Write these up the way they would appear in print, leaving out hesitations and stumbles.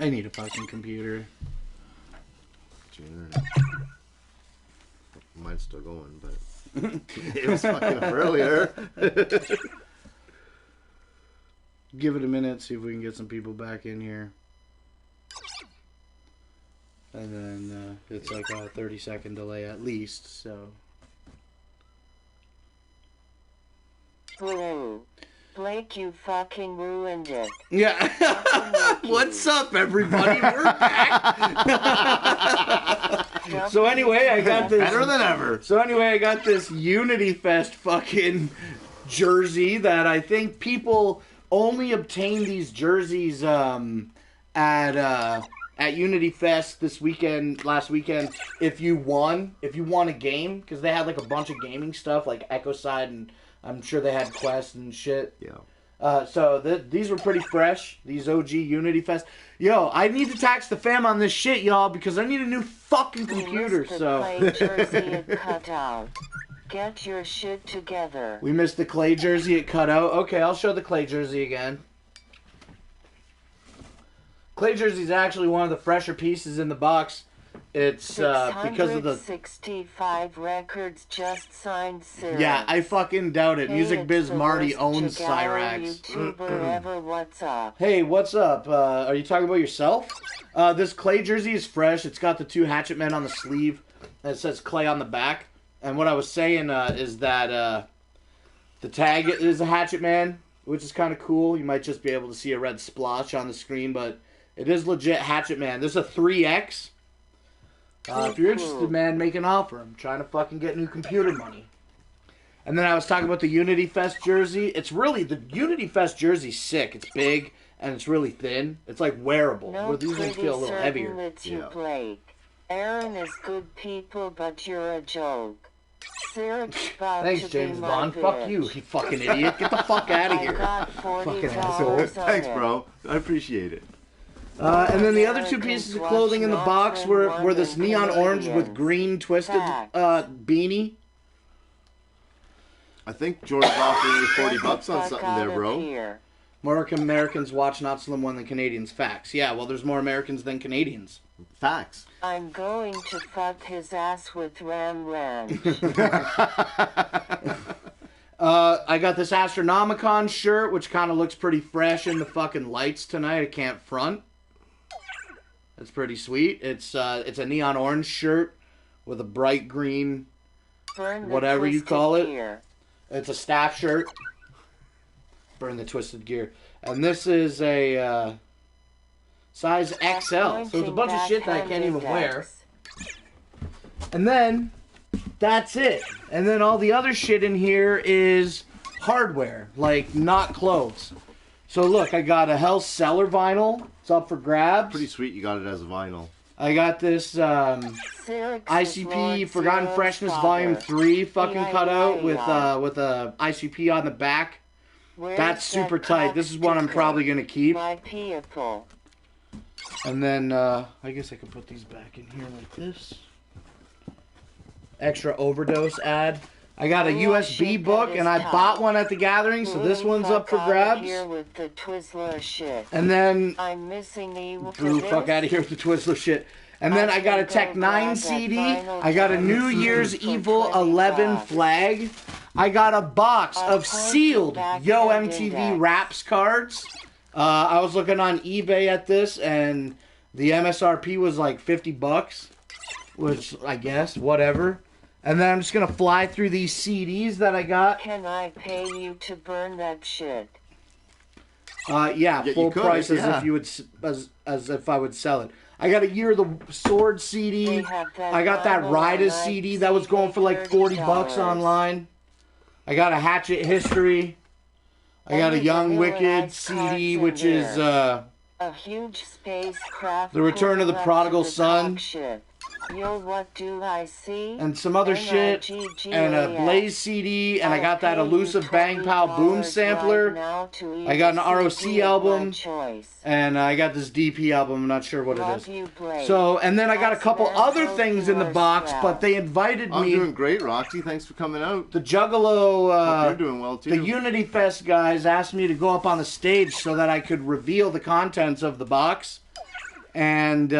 I need a fucking computer. Mine's still going, but it was fucking up earlier. Give it a minute, see if we can get some people back in here. And then it's like a 30-second delay at least, so. Blake, you fucking ruined it. Yeah. What's up, everybody? We're back. So anyway, I got this. Better than ever. So anyway, I got this Unity Fest fucking jersey that I think people only obtain these jerseys at Unity Fest last weekend, if you won a game, because they had like a bunch of gaming stuff like Echo Side, and I'm sure they had Quest and shit. Yeah. So these were pretty fresh, these OG Unity Fest. Yo, I need to tax the fam on this shit, y'all, because I need a new fucking computer, so. Jersey cut out. Get your shit together. We missed the clay jersey it cut out. Okay, I'll show the clay jersey again. Clay jersey is actually one of the fresher pieces in the box. It's because of the 65 records just signed. Sirius. Yeah, I fucking doubt it. Hey, Music Biz Marty worst owns juggalo Cyrax. YouTuber ever. What's up? Hey, what's up? Are you talking about yourself? This clay jersey is fresh. It's got the 2 hatchet men on the sleeve. And it says clay on the back. And what I was saying is that the tag is a hatchet man, which is kind of cool. You might just be able to see a red splotch on the screen, but it is legit hatchet man. This is a 3X. If you're interested, man, make an offer. I'm trying to fucking get new computer money. And then I was talking about the Unity Fest jersey. It's really, the Unity Fest jersey's sick. It's big, and it's really thin. It's like wearable. No, where these ones feel a little heavier. It's you, Blake. Aaron is good people, but you're a joke. Thanks, James Bond. Fuck you, you fucking idiot. Get the fuck out of here. Fucking asshole. Thanks, bro. I appreciate it. And then the other 2 pieces of clothing in the box were this neon orange with green twisted beanie. I think Jordan's offering you $40 on something there, bro. More Americans watch Not Slim One than Canadians. Facts. Yeah, well, there's more Americans than Canadians. Facts. I'm going to fuck his ass with Ram Ranch. I got this Astronomicon shirt, which kind of looks pretty fresh in the fucking lights tonight. I can't front. It's pretty sweet. It's a neon orange shirt with a bright green, whatever you call it. Gear. It's a staff shirt. Burn the twisted gear. And this is a size XL. So it's a bunch of shit that I can't even wear. And then that's it. And then all the other shit in here is hardware, like not clothes. So look, I got a Hell's Cellar vinyl. It's up for grabs. Pretty sweet you got it as a vinyl. I got this ICP Forgotten Freshness Volume 3 fucking cutout with a ICP on the back. That's super tight. This is one I'm probably going to keep. And then I guess I can put these back in here like this. Extra overdose ad. I got a USB book, and I bought one at the gathering, so this one's up for grabs. And then, boo, fuck out of here with the Twizzler shit. And then I got a Tech 9 CD. I got a New Year's Evil 11 flag. I got a box of sealed Yo MTV Raps cards. I was looking on eBay at this, and the MSRP was like $50, which I guess, whatever. And then I'm just going to fly through these CDs that I got. Can I pay you to burn that shit? Yeah, full price as if you would, as if I would sell it. I got a Year of the Sword CD. I got that Riders CD that was going for like $40 online. I got a Hatchet History. I got a Young Wicked CD, which is a huge spacecraft. The Return of the Prodigal Son. Yo, what do I see? And some other shit, and a Blaze CD, and I got that elusive Bang Pow Boom sampler. I got an ROC album, and I got this DP album. I'm not sure what it is. So, and then I got a couple other things in the box, but they invited me. I'm doing great, Roxy. Thanks for coming out. The Juggalo, you're doing well too. The Unity Fest guys asked me to go up on the stage so that I could reveal the contents of the box. And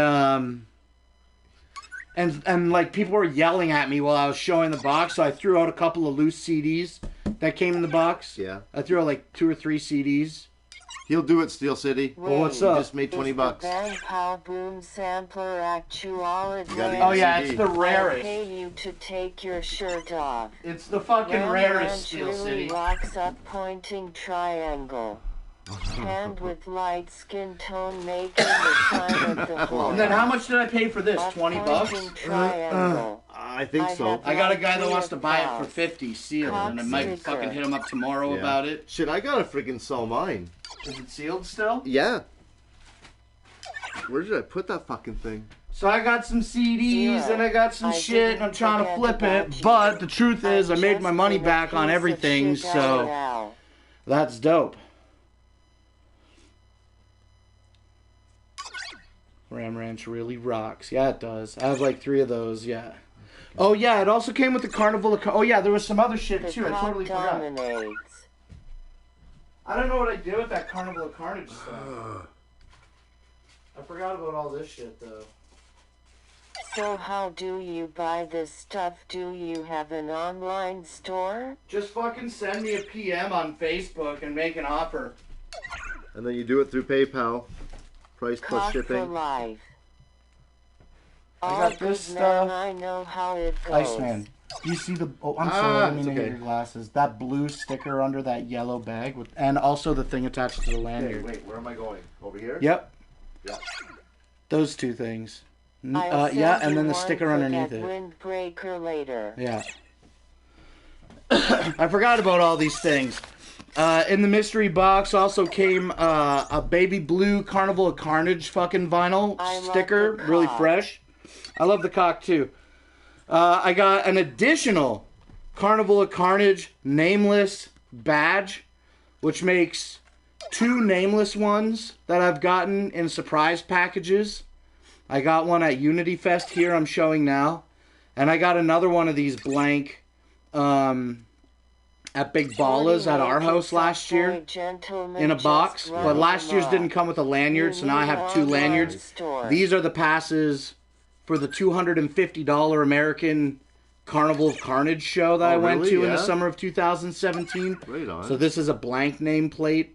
like people were yelling at me while I was showing the box, so I threw out a couple of loose CDs that came in the box. Yeah. I threw out like 2 or 3 CDs. He'll do it, Steel City. Well, what's He up? just made $20. Van Pow Boom Sampler Actuality. Oh yeah, it's the I'll rarest. pay you to take your shirt off. It's the fucking Ram rarest, Steel really City. rocks up pointing triangle. Hand with light skin tone making the sign of the horse. And then how much did I pay for this? A $20? pointing triangle. I think I so. have- I got a guy that wants to buy it for 50 sealed, and I might Cock fucking hit him up tomorrow Yeah. about it. Shit, I gotta freaking sell mine. Is it sealed still? Yeah. Where did I put that fucking thing? So I got some CDs and I got some I shit and I'm didn't trying to forget flip about it, you. but the truth is I made my just money been a back on piece of everything, shit so now. that's dope. Ram Ranch really rocks. Yeah, it does. I have like 3 of those, yeah. Oh yeah, it also came with the Carnival of... Oh yeah, there was some other shit The too, I cock totally forgot. dominates. I don't know what I did with that Carnival of Carnage stuff. I forgot about all this shit though. So how do you buy this stuff? Do you have an online store? Just fucking send me a PM on Facebook and make an offer. And then you do it through PayPal. Price plus Cock for shipping. life. I All got this good stuff. men, I know how it goes. Iceman, do you see the... Oh, I'm sorry, I didn't mean to it's hit okay. your glasses. That blue sticker under that yellow bag, with, and also the thing attached to the Okay, lanyard. wait, where am I going? Over here? Yep, Yeah. those 2 things. I'll send Yeah, you and then the one sticker for underneath that it. Windbreaker later. Yeah. I forgot about all these things. In the mystery box also came a baby blue Carnival of Carnage fucking vinyl I love sticker, the really cock. fresh. I love the cock too. I got an additional Carnival of Carnage nameless badge, which makes 2 nameless ones that I've gotten in surprise packages. I got one at Unity Fest here I'm showing now. And I got another one of these blank at Big Ballas at our house last year in a box. But last year's didn't come with a lanyard, so now I have 2 lanyards. These are the passes for the $250 American Carnival of Carnage show that I went really? to in the Yeah? summer of 2017. Right on. So this is a blank nameplate.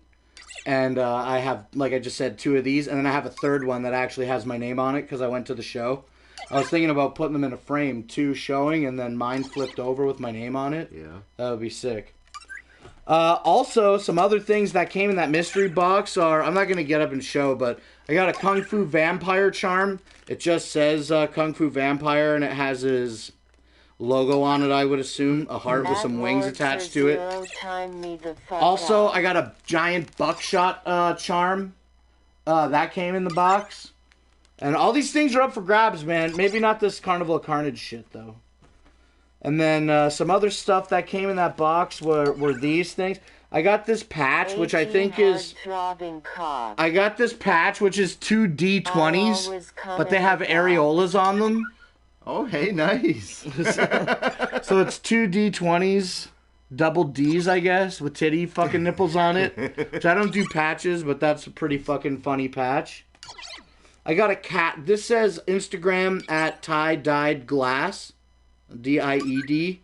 And I have, like I just said, 2 of these. And then I have a 3rd one that actually has my name on it because I went to the show. I was thinking about putting them in a frame, 2 showing, and then mine flipped over with my name on it. Yeah. That would be sick. Also, some other things that came in that mystery box are... I'm not going to get up and show, but I got a Kung Fu Vampire charm. It just says Kung Fu Vampire, and it has his logo on it, I would assume. A heart with some wings attached to it. Also, I got a giant buckshot charm. That came in the box. And all these things are up for grabs, man. Maybe not this Carnival of Carnage shit, though. And then some other stuff that came in that box were these things. I got this patch, which I think is... I got this patch, which is 2 D20s, but they have areolas on them. Oh, hey, nice. So it's 2 D20s, double Ds, I guess, with titty fucking nipples on it. Which I don't do patches, but that's a pretty fucking funny patch. I got a cat. This says Instagram at tie-dyed glass. D-I-E-D.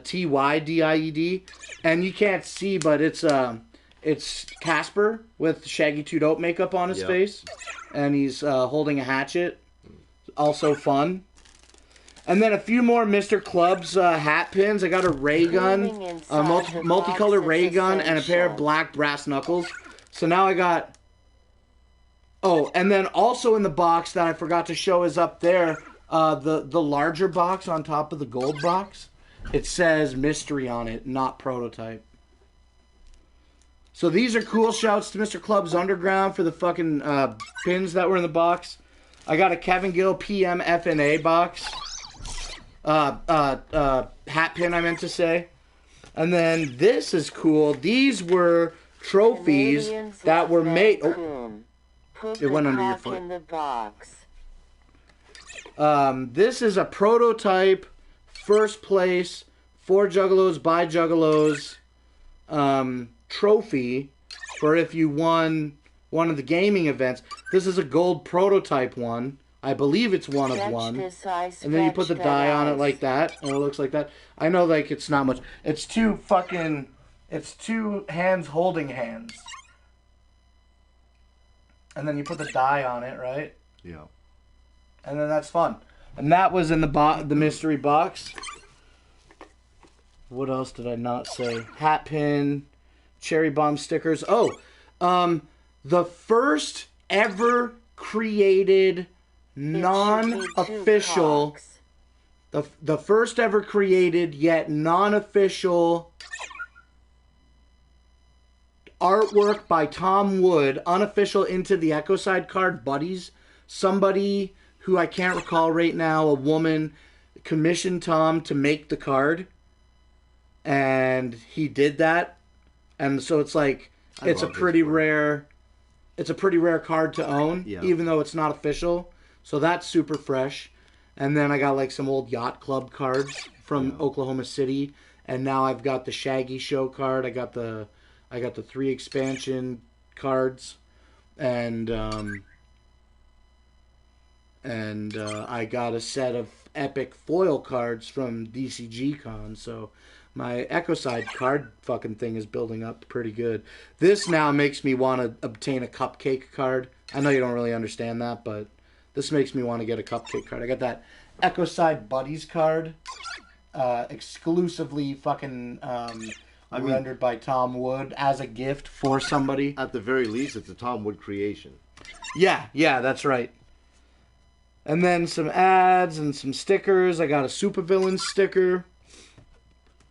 T-Y-D-I-E-D. And you can't see, but it's Casper with Shaggy 2 Dope makeup on his face. And he's holding a hatchet. Also fun. And then a few more Mr. Clubs hat pins. I got a ray gun, a multicolored ray gun, and a pair of black brass knuckles. So now I got... Oh, and then also in the box that I forgot to show is up there, the larger box on top of the gold box. It says mystery on it, not prototype. So these are cool. Shouts to Mr. Clubs Underground for the fucking pins that were in the box. I got a Kevin Gill PM FNA box. Hat pin, I meant to say. And then this is cool. These were trophies that were made... Oh, it went under your foot. In the box. This is a prototype, first place, for Juggalos by Juggalos trophy for if you won one of the gaming events. This is a gold prototype one. I believe it's one of one. And then you put the die on it like that, and it looks like that. I know, like, it's not much. It's two hands holding hands. And then you put the die on it, right? Yeah. And then that's fun. And that was in the mystery box. What else did I not say? Hat pin, cherry bomb stickers. Oh, the first ever created non-official, the first ever created yet non-official artwork by Tom Wood, unofficial Into the Echo Side card, Buddies. Somebody who I can't recall right now, a woman, commissioned Tom to make the card, and he did that. And so it's like, it's a pretty rare card to own, even though it's not official. So that's super fresh. And then I got like some old Yacht Club cards from Oklahoma City, and now I've got the Shaggy Show card. I got the 3 expansion cards, and I got a set of epic foil cards from DCG Con. So my Echoside card fucking thing is building up pretty good. This now makes me want to obtain a cupcake card. I know you don't really understand that, but this makes me want to get a cupcake card. I got that Echoside Buddies card, exclusively fucking rendered by Tom Wood as a gift for somebody. At the very least, it's a Tom Wood creation. Yeah, that's right. And then some ads and some stickers. I got a supervillain sticker.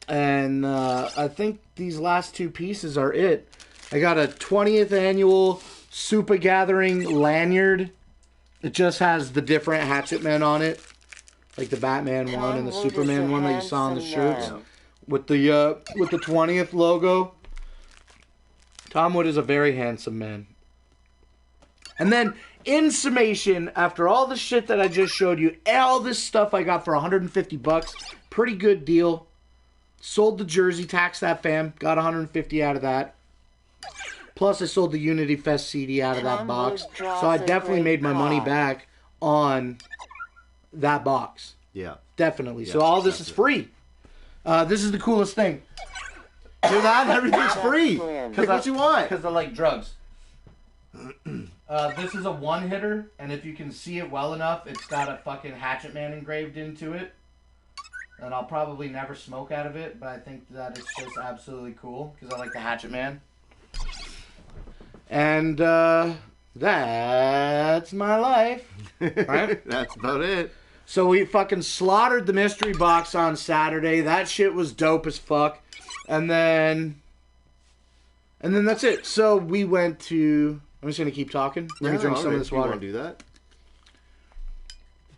And I think these last 2 pieces are it. I got a 20th annual Super Gathering lanyard. It just has the different Hatchet Men on it. Like the Batman one and the Superman one that you saw on the shirts. With the 20th logo. Tom Wood is a very handsome man. And then, in summation, after all the shit that I just showed you, all this stuff I got for $150. Pretty good deal. Sold the jersey, taxed that fam. Got $150 out of that. Plus, I sold the Unity Fest CD out of that box. So I definitely made my money back on that box. Yeah. Definitely. So all this is free. This is the coolest thing. Hear that? Everything's free. Pick what you want. Because I like drugs. This is a one-hitter, and if you can see it well enough, it's got a fucking Hatchet Man engraved into it. And I'll probably never smoke out of it, but I think that it's just absolutely cool, because I like the Hatchet Man. And, that's my life. Right? That's about it. So we fucking slaughtered the mystery box on Saturday. That shit was dope as fuck. And then that's it. So we went to... I'm just going to keep talking. Let me drink some of this water. You want to do that?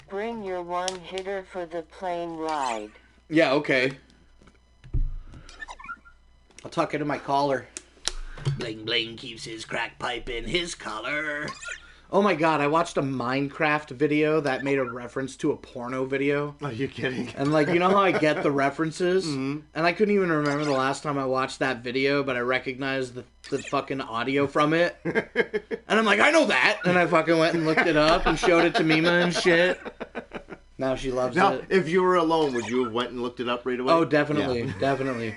Bring your one-hitter for the plane ride. Yeah, okay. I'll tuck it in my collar. Bling Bling keeps his crack pipe in his collar. Oh my god, I watched a Minecraft video that made a reference to a porno video. Are you kidding? And like, you know how I get the references? Mm-hmm. And I couldn't even remember the last time I watched that video, but I recognized the fucking audio from it. And I'm like, I know that! And I fucking went and looked it up and showed it to Mima and shit. Now she loves it. Now, if you were alone, would you have went and looked it up right away? Oh, definitely. Yeah. Definitely.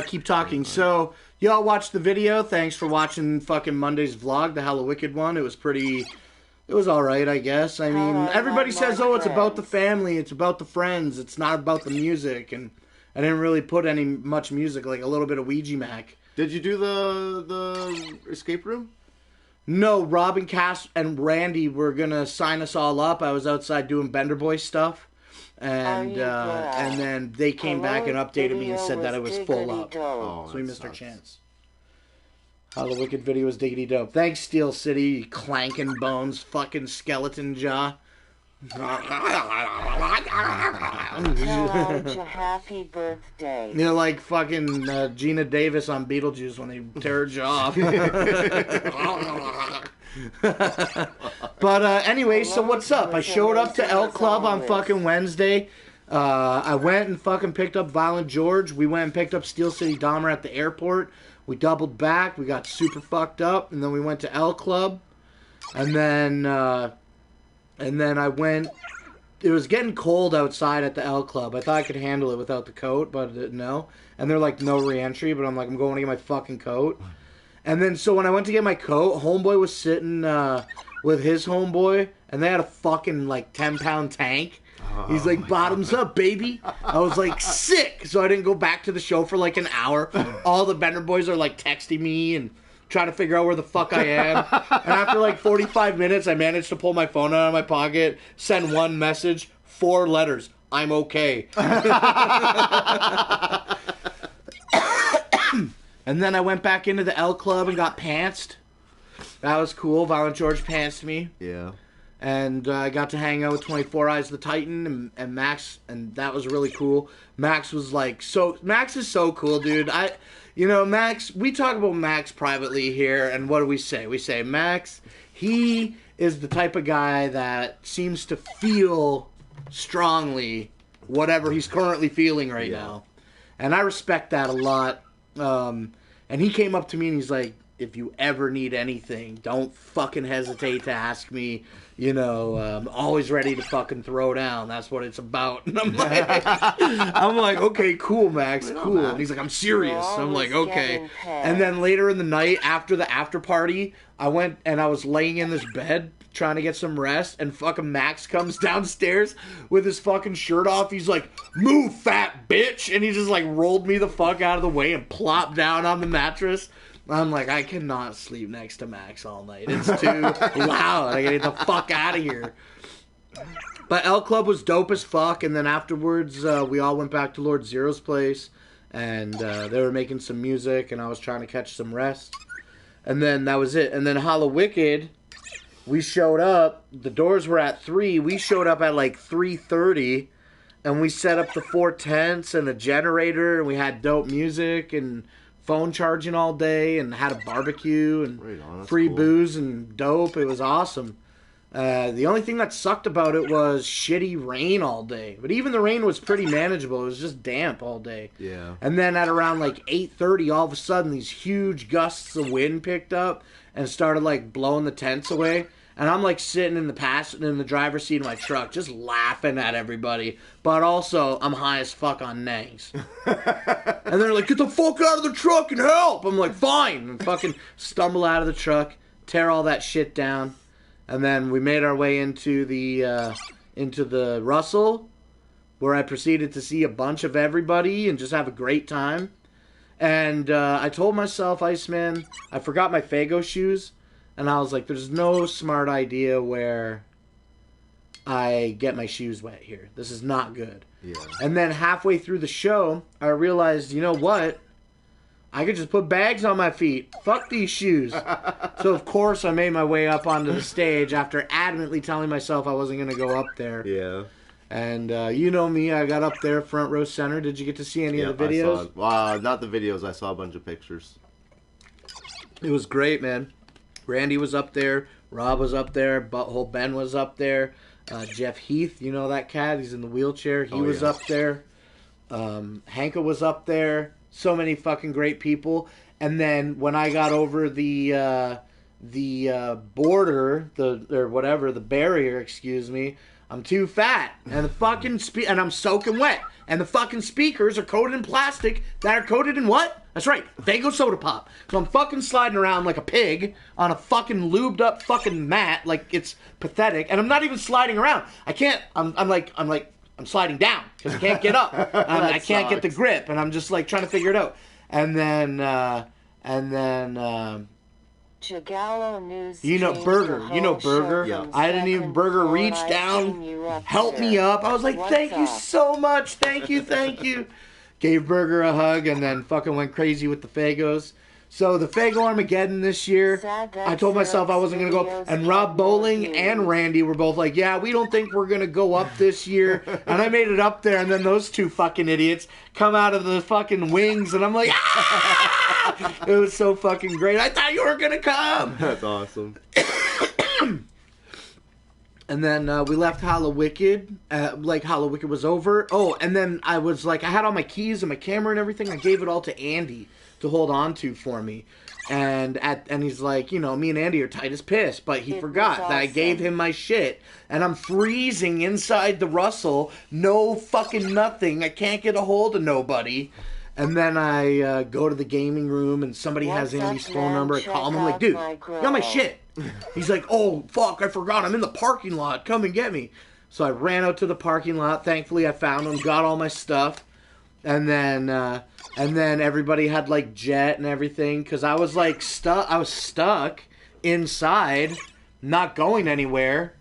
Keep talking. So, y'all watched the video. Thanks for watching fucking Monday's vlog, the Hella Wicked one. It was alright, I guess. I mean, everybody says, oh, it's about the family, it's about the friends, it's not about the music, and I didn't really put much music, like a little bit of Ouija Mac. Did you do the escape room? No, Rob and Cass and Randy were gonna sign us all up. I was outside doing Bender Boy stuff. And then they came back and updated me and said that it was full up. Oh, so we missed our chance. How the Wicked video was diggity dope. Thanks, Steel City, you clanking bones, fucking skeleton jaw. Happy birthday. You're like fucking Gina Davis on Beetlejuice when they tear her jaw off. But anyway, so what's up? I showed up to Elk Club on fucking Wednesday. I went and fucking picked up Violent George. We went and picked up Steel City Dahmer at the airport. We doubled back. We got super fucked up, and then we went to L Club, and then I went. It was getting cold outside at the L Club. I thought I could handle it without the coat, but no. And they're like, no re-entry, but I'm like, I'm going to get my fucking coat. And then, so when I went to get my coat, homeboy was sitting with his homeboy, and they had a fucking, like, 10-pound tank. He's like, bottoms up, baby. I was like, sick. So I didn't go back to the show for like an hour. All the Bender boys are like texting me and trying to figure out where the fuck I am. And after like 45 minutes, I managed to pull my phone out of my pocket, send one message, 4 letters. I'm okay. And then I went back into the L Club and got pantsed. That was cool. Violent George pantsed me. Yeah. And I got to hang out with 24 Eyes the Titan and Max, and that was really cool. Max was like, Max is so cool, dude. Max, we talk about Max privately here, and what do we say? We say, Max, he is the type of guy that seems to feel strongly whatever he's currently feeling right now. And I respect that a lot. And he came up to me and he's like, if you ever need anything, don't fucking hesitate to ask me. I'm always ready to fucking throw down. That's what it's about. And I'm like, okay, cool, Max, cool. And he's like, I'm serious. I'm like, okay. And then later in the night, after the after party, I went and I was laying in this bed trying to get some rest, and fucking Max comes downstairs with his fucking shirt off. He's like, move, fat bitch. And he just like rolled me the fuck out of the way and plopped down on the mattress. I'm like, I cannot sleep next to Max all night. It's too loud. I gotta get the fuck out of here. But L Club was dope as fuck. And then afterwards, we all went back to Lord Zero's place. And they were making some music. And I was trying to catch some rest. And then that was it. And then Hallowicked, we showed up. The doors were at 3. We showed up at like 3:30. And we set up the 4 tents and a generator. And we had dope music and phone charging all day, and had a barbecue and free booze and dope. It was awesome. The only thing that sucked about it was shitty rain all day. But even the rain was pretty manageable. It was just damp all day. Yeah. And then at around like 8:30, all of a sudden, these huge gusts of wind picked up and started like blowing the tents away. And I'm like sitting in the driver's seat of my truck, just laughing at everybody. But also, I'm high as fuck on nangs. And they're like, get the fuck out of the truck and help! I'm like, fine! And fucking stumble out of the truck, tear all that shit down. And then we made our way into the Russell, where I proceeded to see a bunch of everybody and just have a great time. And I told myself, Iceman, I forgot my Faygo shoes. And I was like, there's no smart idea where I get my shoes wet here. This is not good. Yeah. And then halfway through the show, I realized, you know what? I could just put bags on my feet. Fuck these shoes. So, of course, I made my way up onto the stage after adamantly telling myself I wasn't going to go up there. Yeah. And you know me, I got up there, front row center. Did you get to see any of the videos? Wow, not the videos. I saw a bunch of pictures. It was great, man. Randy was up there. Rob was up there. Butthole Ben was up there. Jeff Heath, you know that cat? He's in the wheelchair. He was up there. Hanka was up there. So many fucking great people. And then when I got over the border, the barrier, excuse me, I'm too fat. And the fucking and I'm soaking wet. And the fucking speakers are coated in plastic that are coated in what? That's right, Faygo soda pop. So I'm fucking sliding around like a pig on a fucking lubed up fucking mat, like it's pathetic. And I'm not even sliding around. I can't. I'm sliding down because I can't get up. I can't get the grip, and I'm just like trying to figure it out. And then Juggalo news. Burger. Yeah. I didn't even Burger reach down, help me up. I was like, thank you so much, thank you. Gave Burger a hug and then fucking went crazy with the Faygos. So the Faygo Armageddon this year, I told myself I wasn't going to go. And Rob Bowling and Randy were both like, yeah, we don't think we're going to go up this year. And I made it up there, and then those two fucking idiots come out of the fucking wings, and I'm like, ah! It was so fucking great. I thought you were going to come. That's awesome. And then we left Hallowicked, like Hallowicked was over. Oh, and then I was like, I had all my keys and my camera and everything. I gave it all to Andy to hold on to for me. And he's like, you know, me and Andy are tight as piss, but he forgot that I gave him my shit. And I'm freezing inside the Russell, no fucking nothing. I can't get a hold of nobody. And then I go to the gaming room and somebody has Andy's phone number. I call him. I'm like, dude, you got my shit. He's like, oh, fuck, I forgot. I'm in the parking lot. Come and get me. So I ran out to the parking lot. Thankfully, I found him, got all my stuff. And then everybody had, like, jet and everything. Because I was, like, stuck. I was stuck inside, not going anywhere.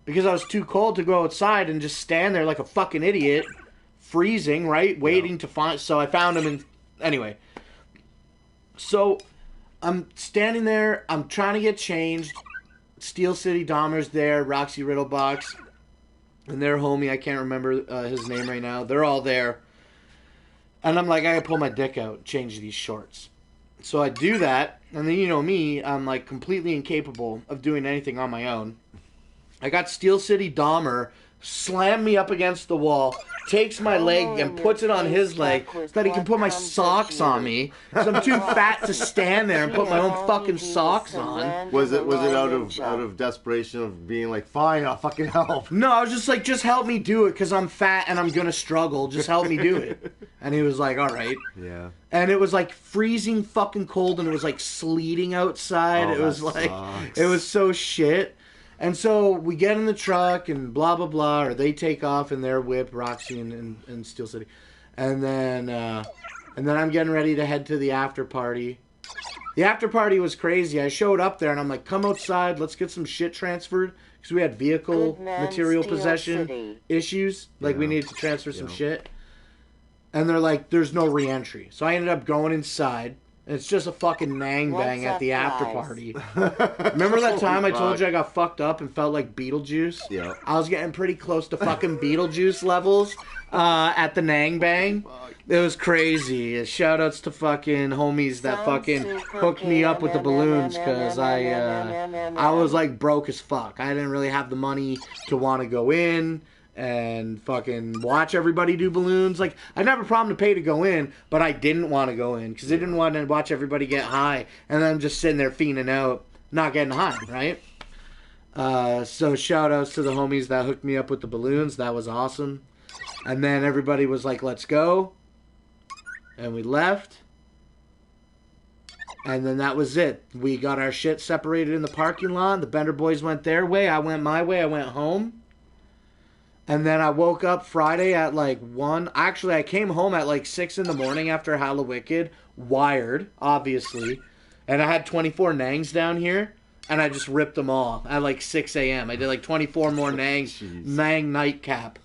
Because I was too cold to go outside and just stand there like a fucking idiot. Freezing, right? Waiting to find... So I found him and... Anyway. So, I'm standing there. I'm trying to get changed. Steel City Dahmer's there. Roxy Riddlebox. And their homie, I can't remember his name right now. They're all there. And I'm like, I gotta pull my dick out, change these shorts. So I do that. And then, you know me, I'm like completely incapable of doing anything on my own. I got Steel City Dahmer slam me up against the wall, takes my leg and puts it on his leg so that he can put my socks on me. Because I'm too fat to stand there and put my own fucking socks on. Was it out of desperation of being like, fine, I'll fucking help? No, I was just like, just help me do it because I'm fat and I'm gonna struggle. Just help me do it. And he was like, all right. Yeah. And it was like freezing fucking cold and it was like sleeting outside. Oh, it was like, it was so shit. And so we get in the truck and blah, blah, blah, or they take off in their whip, Roxy and Steel City. And then I'm getting ready to head to the after party. The after party was crazy. I showed up there and I'm like, come outside, let's get some shit transferred. Because we had vehicle material possession issues. Like we needed to transfer some shit. And they're like, there's no re-entry. So I ended up going inside. And it's just a fucking nang bang at the after party. Remember that time I told you I got fucked up and felt like Beetlejuice? Yeah. I was getting pretty close to fucking Beetlejuice levels at the nang bang. It was crazy. Shout outs to fucking homies that fucking hooked me up with the balloons because I was like broke as fuck. I didn't really have the money to want to go in and fucking watch everybody do balloons. Like, I didn't have a problem to pay to go in, but I didn't want to go in because I didn't want to watch everybody get high and then I'm just sitting there fiending out, not getting high, right? So shout outs to the homies that hooked me up with the balloons. That was awesome. And then everybody was like, let's go. And we left. And then that was it. We got our shit separated in the parking lot. The Bender boys went their way. I went my way. I went home. And then I woke up Friday at like 1. Actually, I came home at like 6 in the morning after Hallowicked. Wired, obviously. And I had 24 nangs down here. And I just ripped them all at like 6 a.m. I did like 24 more nangs. Jeez. Nang nightcap.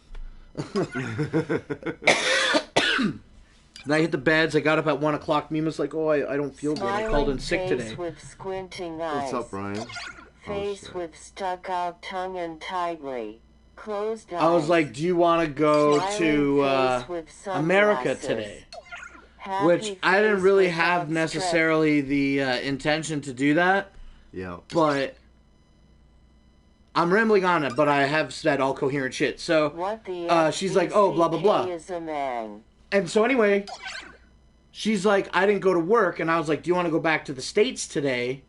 And I hit the beds. I got up at 1 o'clock. Mima's like, oh, I don't feel good. I called in sick today. With squinting eyes. What's up, Brian? Face with stuck out tongue and tightly closed eyes. I was like, do you want to go to America today? Which I didn't really have necessarily the intention to do that. Yeah. But I'm rambling on it, but I have said all coherent shit. So she's like, oh, blah, blah, blah. And so anyway, she's like, I didn't go to work. And I was like, do you want to go back to the States today?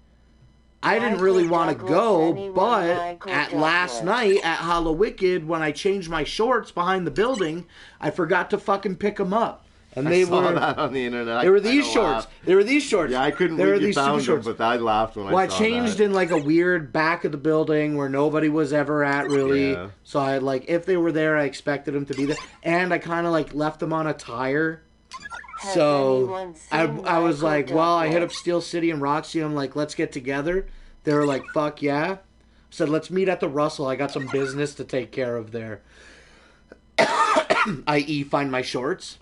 I didn't really want to go, but at last night at Hallowicked, when I changed my shorts behind the building, I forgot to fucking pick them up. And they saw that on the internet. They were these shorts. They were these shorts. Yeah, I couldn't believe you found them, but I laughed when I saw that. Well, I changed in like a weird back of the building where nobody was ever at, really. Yeah. So I like, if they were there, I expected them to be there. And I kind of like left them on a tire. So I was like, well, I hit up Steel City and Roxy. I'm like, let's get together. They were like, fuck yeah. I said, let's meet at the Russell. I got some business to take care of there. I.e. find my shorts.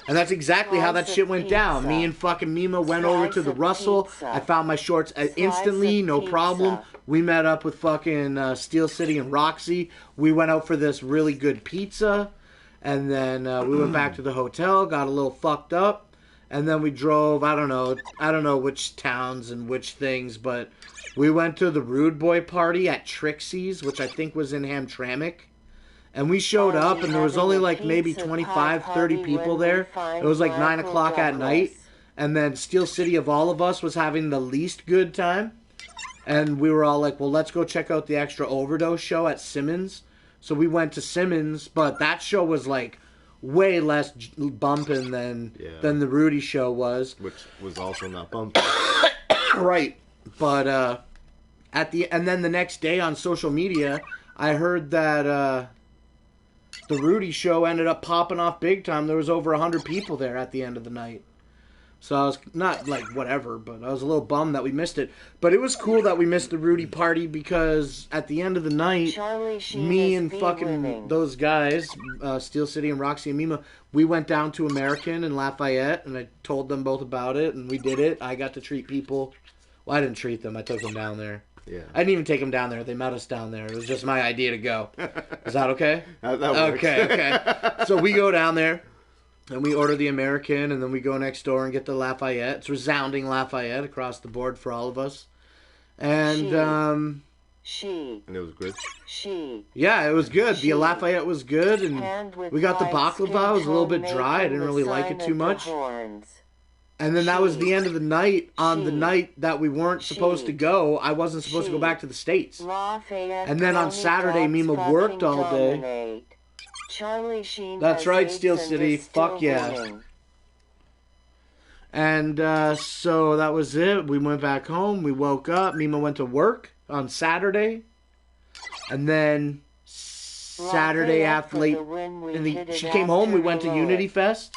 And that's exactly how that shit went down. Me and fucking Mima went over to the Russell. I found my shorts instantly, no problem. We met up with fucking Steel City and Roxy. We went out for this really good pizza. And then we went back to the hotel, got a little fucked up. And then we drove, I don't know which towns and which things, but we went to the Rude Boy party at Trixie's, which I think was in Hamtramck. And we showed up, and there was only like maybe 25, 30 people there. It was like 9 o'clock at night. And then Steel City of All of Us was having the least good time. And we were all like, well, let's go check out the Extra Overdose show at Simmons. So we went to Simmons, but that show was like way less bumping than the Rudy show was. Which was also not bumping. Right. But and then the next day on social media, I heard that the Rudy show ended up popping off big time. There was over 100 people there at the end of the night. So I was not like whatever, but I was a little bummed that we missed it. But it was cool that we missed the Rudy party because at the end of the night, me and fucking those guys, Steel City and Roxy and Mima, we went down to American and Lafayette, and I told them both about it, and we did it. I got to treat people. Well, I didn't treat them. I took them down there. Yeah. I didn't even take them down there. They met us down there. It was just my idea to go. Is that okay? That works. Okay. So we go down there. And we order the American, and then we go next door and get the Lafayette. It's resounding Lafayette across the board for all of us. And, And it was good? Yeah, it was good. The Lafayette was good, and we got the baklava. It was a little bit dry. I didn't really like it too much. And then that was the end of the night. On the night that we weren't supposed to go, I wasn't supposed to go back to the States. And then on Saturday, Mima worked all day. Charlie Sheen. That's right, Steel City. Fuck yeah. Winning. And so that was it. We went back home. We woke up. Mima went to work on Saturday. And then Saturday after late, she came home. We went to Unity Fest.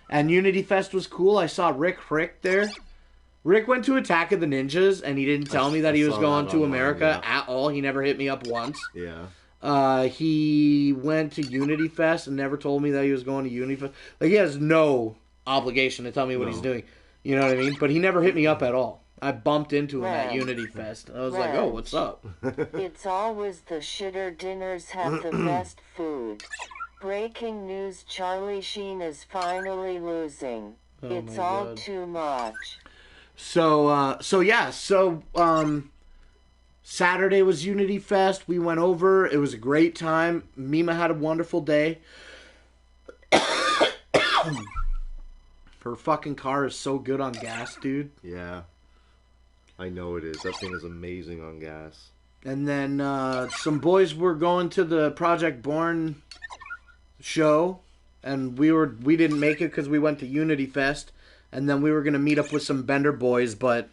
And Unity Fest was cool. I saw Rick Frick there. Rick went to Attack of the Ninjas, and he didn't tell me that he was going to America at all. He never hit me up once. Yeah. He went to Unity Fest and never told me that he was going to Unity Fest. Like, he has no obligation to tell me what he's doing. You know what I mean? But he never hit me up at all. I bumped into him at Unity Fest. I was like, oh, what's up? It's always the shitter dinners have the best food. Breaking news, Charlie Sheen is finally losing. It's all too much. So Saturday was Unity Fest. We went over. It was a great time. Mima had a wonderful day. Her fucking car is so good on gas, dude. Yeah. I know it is. That thing is amazing on gas. And then some boys were going to the Project Born show. And we didn't make it because we went to Unity Fest. And then we were going to meet up with some Bender boys. But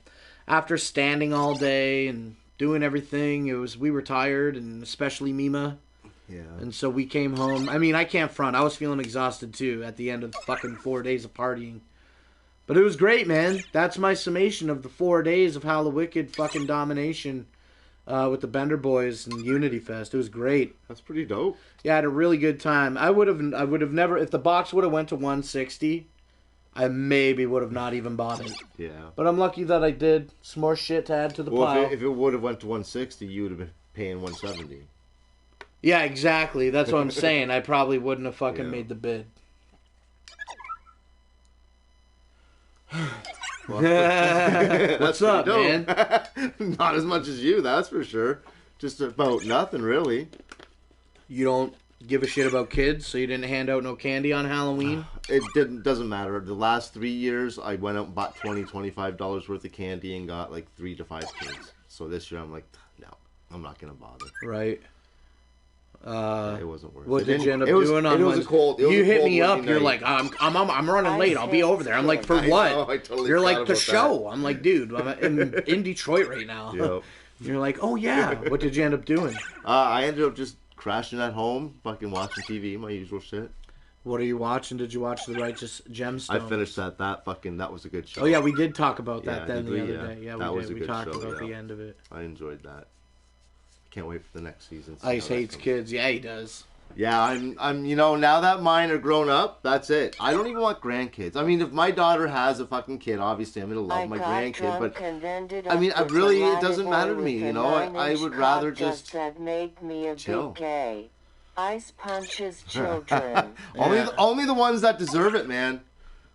after standing all day and doing everything, we were tired, and especially Mima. Yeah. And so we came home. I mean, I can't front. I was feeling exhausted too at the end of fucking 4 days of partying. But it was great, man. That's my summation of the 4 days of Hallowicked fucking domination with the Bender Boys and Unity Fest. It was great. That's pretty dope. Yeah, I had a really good time. I would have never, if the box would have went to 160, I maybe would have not even bought it. Yeah. But I'm lucky that I did. Some more shit to add to the pile. If it would have went to 160, you would have been paying 170. Yeah, exactly. That's what I'm saying. I probably wouldn't have fucking made the bid. What's up, man? Not as much as you, that's for sure. Just about nothing, really. You don't give a shit about kids, so you didn't hand out no candy on Halloween? It doesn't matter. The last 3 years, I went out and bought $25 worth of candy and got like 3 to 5 kids. So this year, I'm like, no, I'm not gonna bother. Right. It wasn't worth it. What did you end up doing on Wednesday? You hit me up. You're like, I'm running late. I'll be over there. I'm like, for what? I totally You're like, the show. I'm like, dude, I'm in Detroit right now. Yep. You're like, oh yeah. What did you end up doing? I ended up just crashing at home, fucking watching TV, my usual shit. What are you watching? Did you watch The Righteous Gemstone? I finished that. That was a good show. Oh yeah, we did talk about that the other day. Yeah, that we was did. a We good talked show, about the end of it. I enjoyed that. Can't wait for the next season. Ice hates kids. Yeah, he does. Yeah, I'm now that mine are grown up, that's it. I don't even want grandkids. I mean, if my daughter has a fucking kid, obviously I'm gonna love my grandkid, but I mean, it doesn't matter to me, I would rather just chill. Ice punches children. Only the ones that deserve it, man.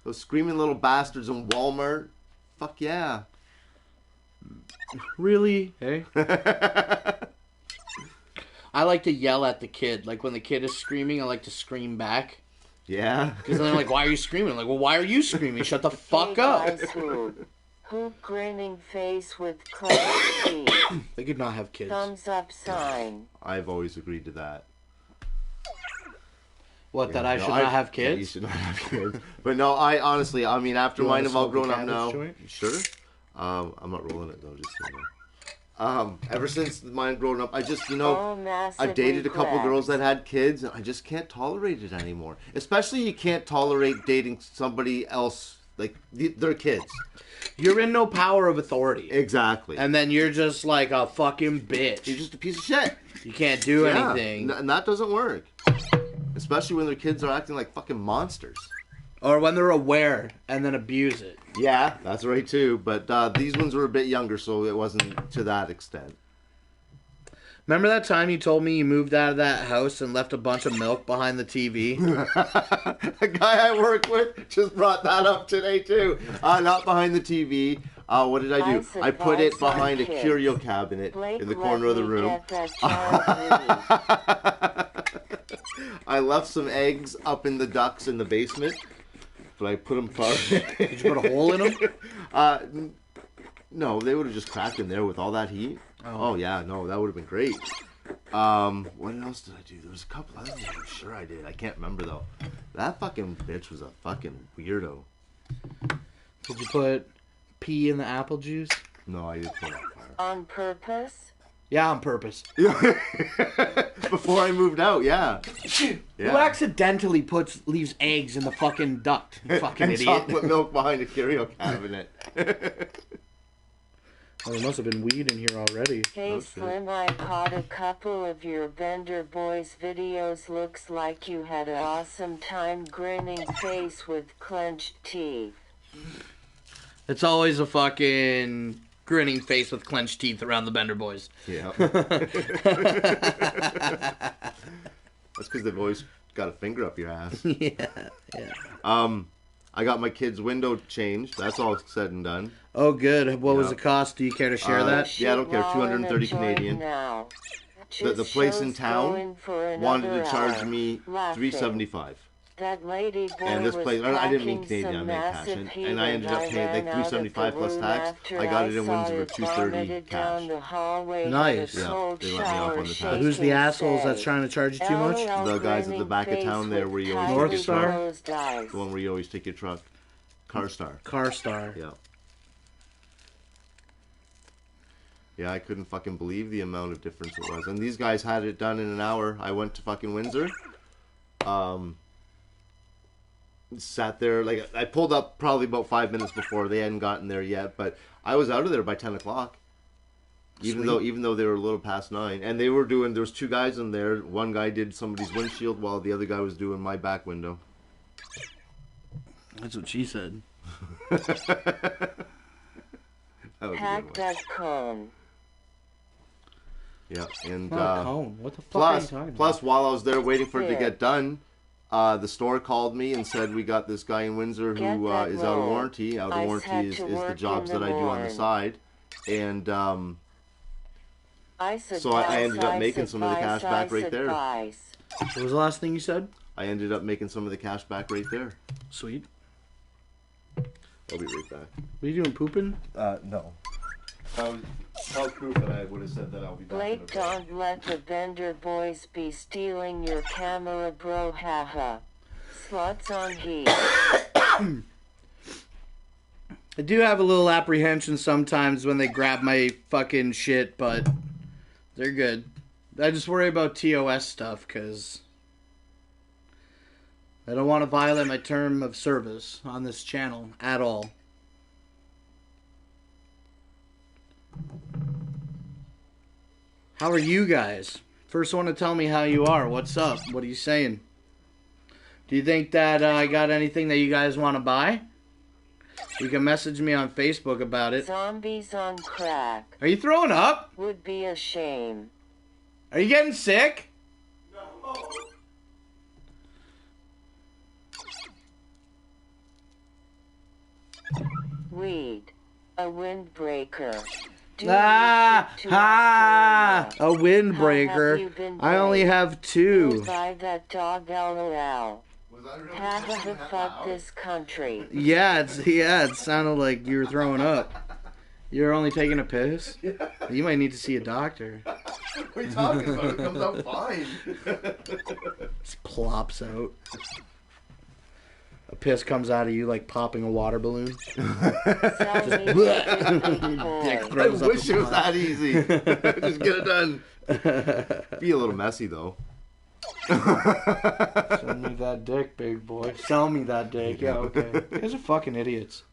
Those screaming little bastards in Walmart. Fuck yeah. Really? Hey? I like to yell at the kid. Like, when the kid is screaming, I like to scream back. Yeah? Because then they're like, why are you screaming? I'm like, well, why are you screaming? Shut the fuck up. Who grinning face with clenched teeth. They could not have kids. Thumbs up sign. I've always agreed to that. What, that I should not have kids? Yeah, you should not have kids. But no, after mine have all grown up now. Joint? Sure. I'm not rolling it though, just so you know. Ever since mine grown up, I just, I've dated a couple girls that had kids, and I just can't tolerate it anymore. Especially you can't tolerate dating somebody else, like, their kids. You're in no power of authority. Exactly. And then you're just like a fucking bitch. You're just a piece of shit. You can't do anything. And that doesn't work. Especially when their kids are acting like fucking monsters. Or when they're aware and then abuse it. Yeah, that's right too. But these ones were a bit younger, so it wasn't to that extent. Remember that time you told me you moved out of that house and left a bunch of milk behind the TV? A guy I work with just brought that up today too. Not behind the TV. What did I do? I put it behind a curio cabinet in the corner of the room. I left some eggs up in the ducts in the basement, but I put them far. Did you put a hole in them? No, they would have just cracked in there with all that heat. Oh yeah, no, that would have been great. What else did I do? There was a couple other things I'm sure I did. I can't remember though. That fucking bitch was a fucking weirdo. Did you put pee in the apple juice? No, I didn't put that fire. On purpose? Yeah, on purpose. Before I moved out, yeah. Who accidentally leaves eggs in the fucking duct? You fucking and idiot. chocolate milk behind a curio cabinet. Oh, there must have been weed in here already. Hey Slim, I caught a couple of your Bender Boys videos. Looks like you had an awesome time grinning face with clenched teeth. It's always a fucking grinning face with clenched teeth around the Bender Boys. Yeah. That's because they've always got a finger up your ass. Yeah. I got my kid's window changed. That's all said and done. Oh, good. What was the cost? Do you care to share that? Yeah, I don't care. 230 Canadian. The place in town wanted to charge me $375. That lady boy and this place, I didn't mean Canadian, I meant cash. And I ended up paying like $375 plus tax. I got it in Windsor for $230 cash. Nice. Yeah, they let me off on the tax. Who's the assholes that's trying to charge you too much? The guys at the back of town there where you always North Star? The one where you always take your truck. CarStar. CarStar. Yeah. Yeah, I couldn't fucking believe the amount of difference it was. And these guys had it done in an hour. I went to fucking Windsor. Sat there, like, I pulled up probably about 5 minutes before. They hadn't gotten there yet, but I was out of there by 10 o'clock. Even though they were a little past 9. And they were doing, there was 2 guys in there. One guy did somebody's windshield while the other guy was doing my back window. That's what she said. Hack.com. Yeah, and what the fuck are you talking about? Plus, while I was there waiting for it to get done, the store called me and said, we got this guy in Windsor who is out of warranty. Out of warranty is the jobs that I do on the side. And so I ended up making some of the cash back right there. What was the last thing you said? I ended up making some of the cash back right there. Sweet. I'll be right back. What are you doing, pooping? No. Tell proof that I would have said that I'll be back. Blake, don't let the Bender Boys be stealing your camera, bro. Haha. Sluts on heat. I do have a little apprehension sometimes when they grab my fucking shit, but they're good. I just worry about TOS stuff because I don't want to violate my term of service on this channel at all. How are you guys? First one to tell me how you are. What's up? What are you saying? Do you think that I got anything that you guys want to buy? You can message me on Facebook about it. Zombies on crack. Are you throwing up? Would be a shame. Are you getting sick? No. Weed. A windbreaker. A windbreaker. I only have 2. Buy that dog, LOL. Have fuck this country. Yeah, it sounded like you were throwing up. You're only taking a piss? Yeah. You might need to see a doctor. What are you talking about? It comes out fine. Just plops out. A piss comes out of you like popping a water balloon. Dick throws I wish it was that easy. Just get it done. Be a little messy though. Send me that dick, big boy. Sell me that dick. Yeah, okay. You guys are fucking idiots.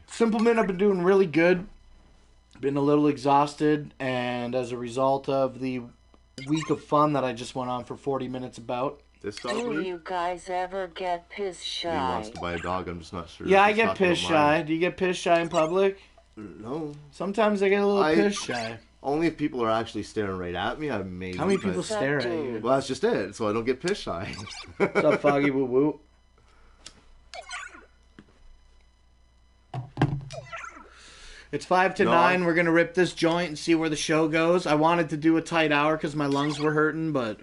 Simpleman, I've been doing really good. Been a little exhausted, and as a result of the week of fun that I just went on for 40 minutes about. Do you guys ever get piss shy? He wants to buy a dog, I'm just not sure. Yeah, I get piss shy. Do you get piss shy in public? No. Sometimes I get a little piss shy. Only if people are actually staring right at me, I maybe. How many people stare at you? Well, that's just it, so I don't get piss shy. What's up, Foggy Woo Woo? It's 5 to 9. We're going to rip this joint and see where the show goes. I wanted to do a tight hour because my lungs were hurting, but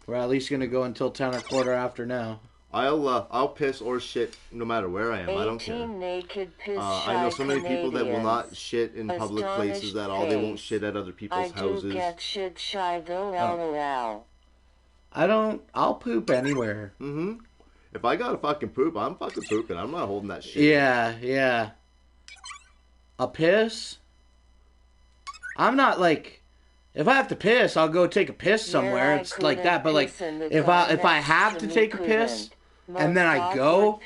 we're at least going to go until 10 or quarter after now. I'll piss or shit no matter where I am. I don't care. Naked piss I know so many people that will not shit in public places that all they won't shit at other people's houses. I do get shit shy though, LOL. I'll poop anywhere. Mm-hmm. If I gotta fucking poop, I'm fucking pooping. I'm not holding that shit. Yeah. A piss? I'm not like, if I have to piss, I'll go take a piss somewhere. It's like that. But like, if I have to take a piss and then I go,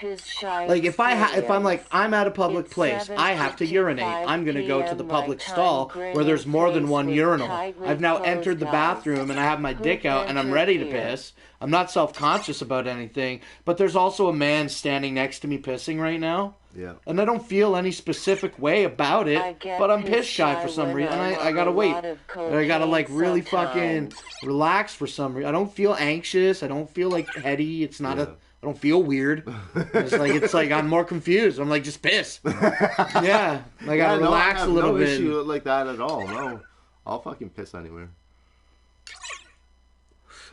like if I'm like I'm at a public place, I have to urinate. I'm gonna go to the public stall where there's more than one urinal. I've now entered the bathroom and I have my dick out and I'm ready to piss. I'm not self-conscious about anything, but there's also a man standing next to me pissing right now. Yeah. And I don't feel any specific way about it, but I'm piss shy for some reason. I gotta wait. I gotta like really fucking relax for some reason. I don't feel anxious. I don't feel like heady. It's not I don't feel weird. It's like I'm more confused. I'm like, just piss. Yeah. I gotta relax a little bit. No issue like that at all. No. I'll fucking piss anywhere.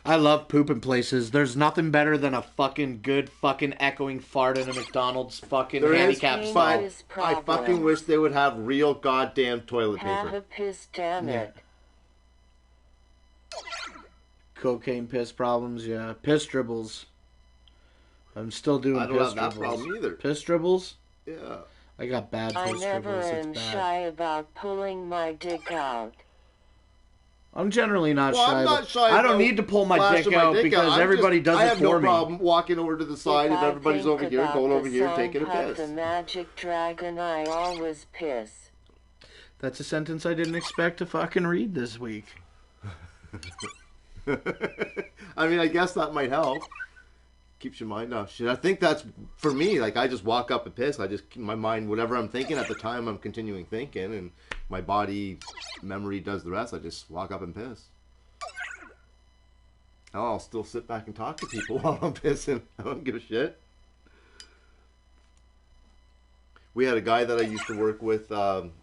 I love pooping places. There's nothing better than a fucking good fucking echoing fart in a McDonald's fucking handicap spot. I fucking wish they would have real goddamn toilet paper. Have a piss, damn it. Cocaine piss problems, yeah. Piss dribbles. I'm still doing piss dribbles. I don't have that problem either. Piss dribbles? Yeah. I got bad piss dribbles. I never am shy about pulling my dick out. I'm generally not shy. I don't need to pull my dick out because everybody does it for me. I have no problem walking over to the side if everybody's over here, going over here, taking a piss. The magic dragon, I always piss. That's a sentence I didn't expect to fucking read this week. I mean, I guess that might help. Keeps your mind off shit. I think that's, for me, like, I just walk up and piss. I just, my mind, whatever I'm thinking at the time, I'm continuing thinking, and my body memory does the rest. I just walk up and piss. I'll still sit back and talk to people while I'm pissing. I don't give a shit. We had a guy that I used to work with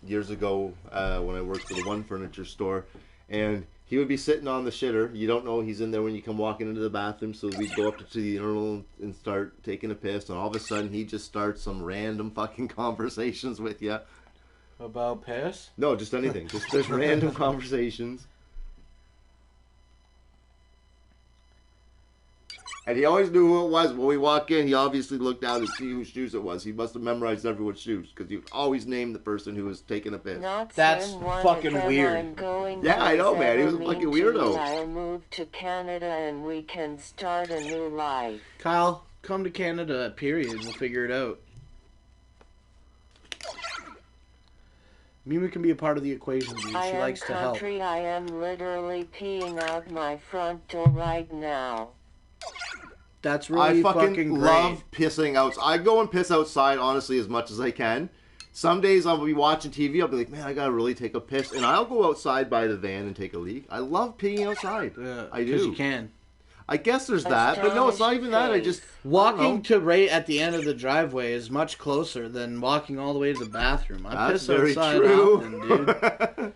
years ago when I worked for the One Furniture store, and he would be sitting on the shitter. You don't know he's in there when you come walking into the bathroom, so we'd go up to the urinal and start taking a piss, and all of a sudden he just starts some random fucking conversations with you. About piss? No, just anything. Just random conversations. And he always knew who it was. When we walk in, he obviously looked down to see whose shoes it was. He must have memorized everyone's shoes, because he would always name the person who was taking a piss. That's fucking weird. Yeah, I know, man. He was a fucking weirdo. I'll move to Canada and we can start a new life. Kyle, come to Canada, period. We'll figure it out. Mimi can be a part of the equation, dude. She likes to help. I am literally peeing out my front door right now. That's really fucking great. I love pissing outside. I go and piss outside, honestly, as much as I can. Some days I'll be watching TV, I'll be like, man, I gotta really take a piss. And I'll go outside by the van and take a leak. I love peeing outside. Yeah, I do. Because you can. I guess there's that, but no, it's not even that. I just walking to right at the end of the driveway is much closer than walking all the way to the bathroom. I piss outside often,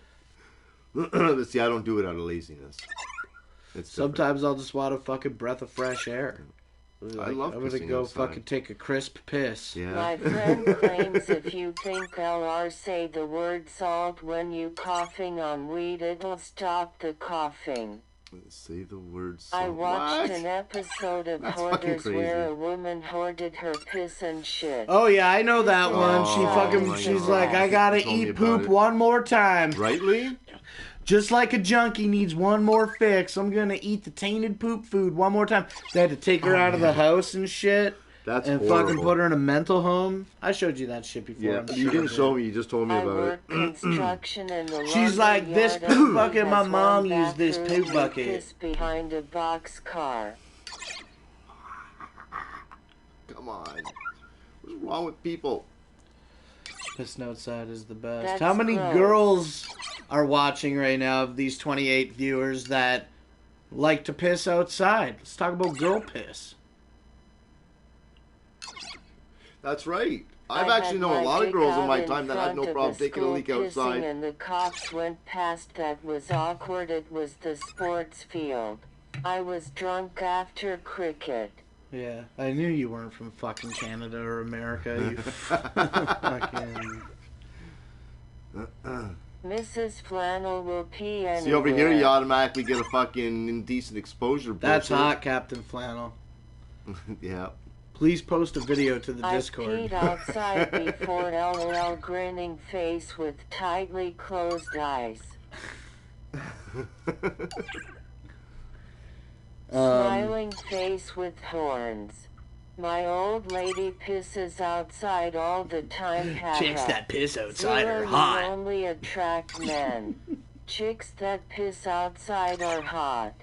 dude. See, I don't do it out of laziness. Sometimes I'll just want a fucking breath of fresh air. I love I'm gonna go outside. fucking take a crisp piss. Yeah. My friend claims if you think LR say the word salt when you coughing on weed, it'll stop the coughing. Say the word salt. I watched an episode of Hoarders where a woman hoarded her piss and shit. Oh yeah, I know that one. She's like, I gotta eat poop one more time. Rightly? Just like a junkie needs one more fix, I'm gonna eat the tainted poop food one more time. They had to take her out of the house and shit. That's and horrible. Fucking put her in a mental home. I showed you that shit before. Yeah, you didn't show me. You just told me about it. Construction in the She's like, this poop bucket, my mom used this poop bucket. Piss behind a boxcar. Come on. What's wrong with people? Pissing outside is the best. That's How many gross. girls are watching right now of these 28 viewers that like to piss outside? Let's talk about girl piss. That's right. I've actually known a lot of girls in my time that had no problem taking a leak outside. And the cops went past. That was awkward. It was the sports field. I was drunk after cricket. Yeah, I knew you weren't from fucking Canada or America. You fucking... Mrs. Flannel will pee anywhere. See, over here you automatically get a fucking indecent exposure. That's hot, Captain Flannel. Yeah. Please post a video to the I Discord. peed outside before LOL, grinning face with tightly closed eyes. Smiling face with horns. My old lady pisses outside all the time. Chicks that piss outside are Women hot. only attract men. Chicks that piss outside are hot.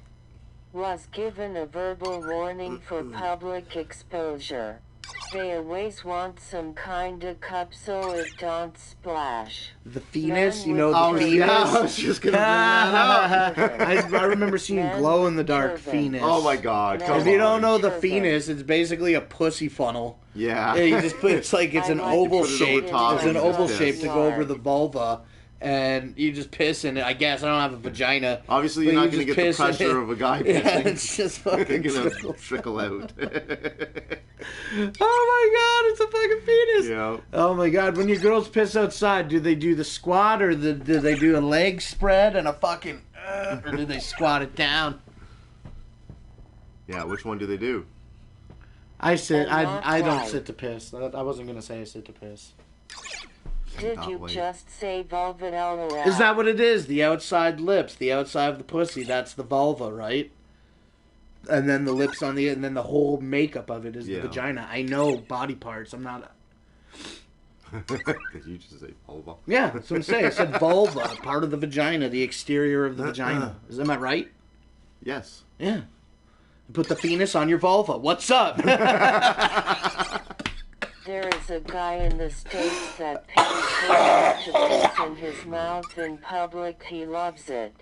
Was given a verbal warning for public exposure. They always want some kind of cup so it don't splash. The penis, you know the penis? Yeah, I was just gonna bring that up. I remember seeing glow-in-the-dark penis. Oh my god, come If you don't on. know the penis, it's basically a pussy funnel. Yeah. Yeah, you just put it's an oval shape. It's an oval shape to go over the vulva, and you just piss in it. I guess I don't have a vagina. Obviously, you're not going to get the pressure of a guy pissing. Yeah, it's just fucking going to trickle out. Oh my god, it's a fucking penis. Yeah. Oh my god, when your girls piss outside, do they do the squat or do they do a leg spread and a fucking or do they squat it down? Yeah, which one do they do? I sit. I don't right. sit to piss. I wasn't gonna say I sit to piss. Did you just say vulva LOL? Is that what it is? The outside lips, the outside of the pussy. That's the vulva, right? And then the lips on the, and then the whole makeup of it is the vagina. I know body parts. I'm not. Did you just say vulva? Yeah, that's what I'm saying. I said vulva, part of the vagina, the exterior of the vagina. Am I right? Yes. Yeah. Put the penis on your vulva. What's up? There is a guy in the States that pays to piss in his mouth in public. He loves it.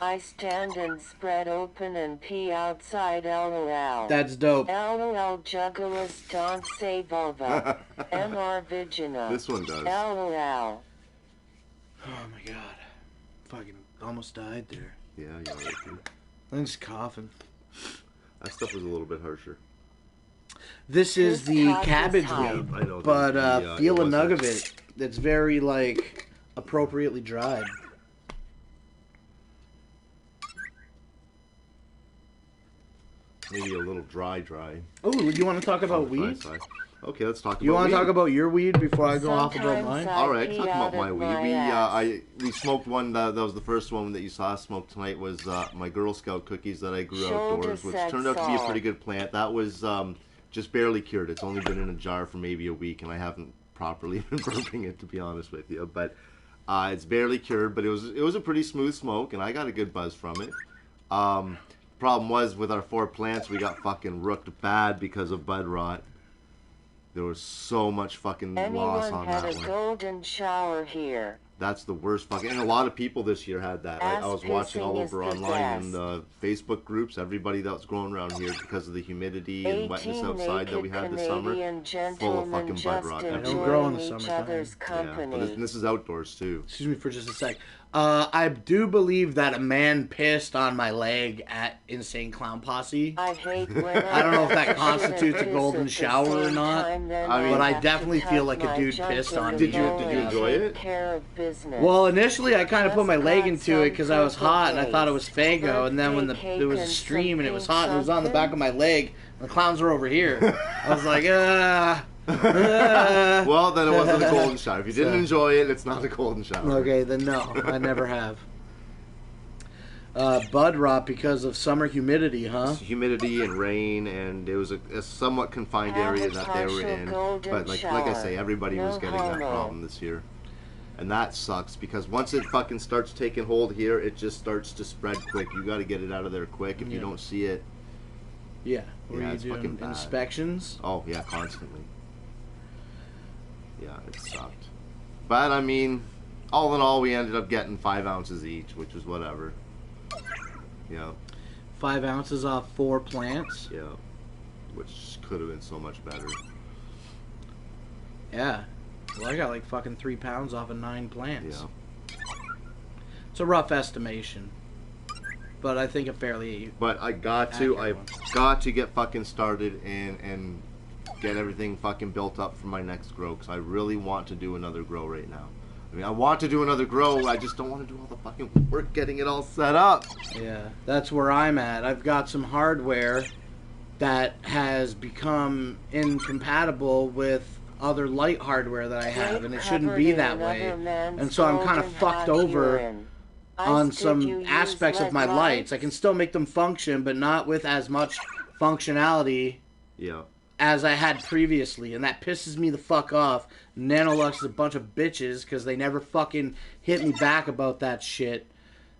I stand and spread open and pee outside. LOL. That's dope. LOL, juggalos don't say vulva. MR Vigina. This one does. LOL. Oh my god. Fucking almost died there. Yeah, you're right, dude. I'm just coughing. That stuff was a little bit harsher. This is the cabbage weed, I know, but feel a it nug wasn't- of it. It's very, like, appropriately dried. Maybe a little dry. Oh, you want to talk about Dry weed? side. Okay, let's talk about You want weed. to talk about your weed before I go off about Sometimes mine? I All right, pee talk out about my of weed. ass. We smoked one. That was the first one that you saw us smoke tonight. Was my Girl Scout cookies that I grew outdoors, which turned out to be a pretty good plant. That was just barely cured. It's only been in a jar for maybe a week, and I haven't properly been burping it, to be honest with you. But it's barely cured. But it was a pretty smooth smoke, and I got a good buzz from it. Problem was with our 4 plants, we got fucking rooked bad because of bud rot. There was so much fucking loss Anyone on had that a one. golden shower here. That's the worst fucking... And a lot of people this year had that. I was watching all over online in the Facebook groups, everybody that was growing around here because of the humidity and wetness outside that we had this summer. Full of fucking butt rot. I don't grow in the summertime. Yeah, but this is outdoors too. Excuse me for just a sec. I do believe that a man pissed on my leg at Insane Clown Posse. I hate when I don't know if that constitutes a golden shower or not, but I definitely feel like a dude pissed on me. Did you enjoy it? Well, initially I kind of put my leg into it because I was hot and I thought it was Fago, and then when there was a stream and it was hot and it was on the back of my leg, and the clowns were over here. I was like, well, then it wasn't a golden shower. If you didn't enjoy it, it's not a golden shower. Okay, then no, I never have. Bud rot because of summer humidity, huh? Humidity and rain, and it was a somewhat confined area that they were in. But like I say, everybody was getting that problem this year. And that sucks, because once it fucking starts taking hold here, it just starts to spread quick. You got to get it out of there quick. If you don't see it... Yeah. Were you doing inspections? Oh, yeah, constantly. Yeah, it sucked. But, I mean, all in all, we ended up getting 5 ounces each, which was whatever. Yeah. 5 ounces off 4 plants? Yeah. Which could have been so much better. Yeah. Well, I got like fucking 3 pounds off of 9 plants. Yeah. It's a rough estimation. But I think a fairly... But I've got to get fucking started and get everything fucking built up for my next grow, because I really want to do another grow right now. I mean, I want to do another grow, I just don't want to do all the fucking work getting it all set up. Yeah, that's where I'm at. I've got some hardware that has become incompatible with other light hardware that I have, and it shouldn't be that way. And so I'm kind of fucked over on some aspects of my lights. I can still make them function, but not with as much functionality as I had previously, and that pisses me the fuck off. Nanolux is a bunch of bitches because they never fucking hit me back about that shit,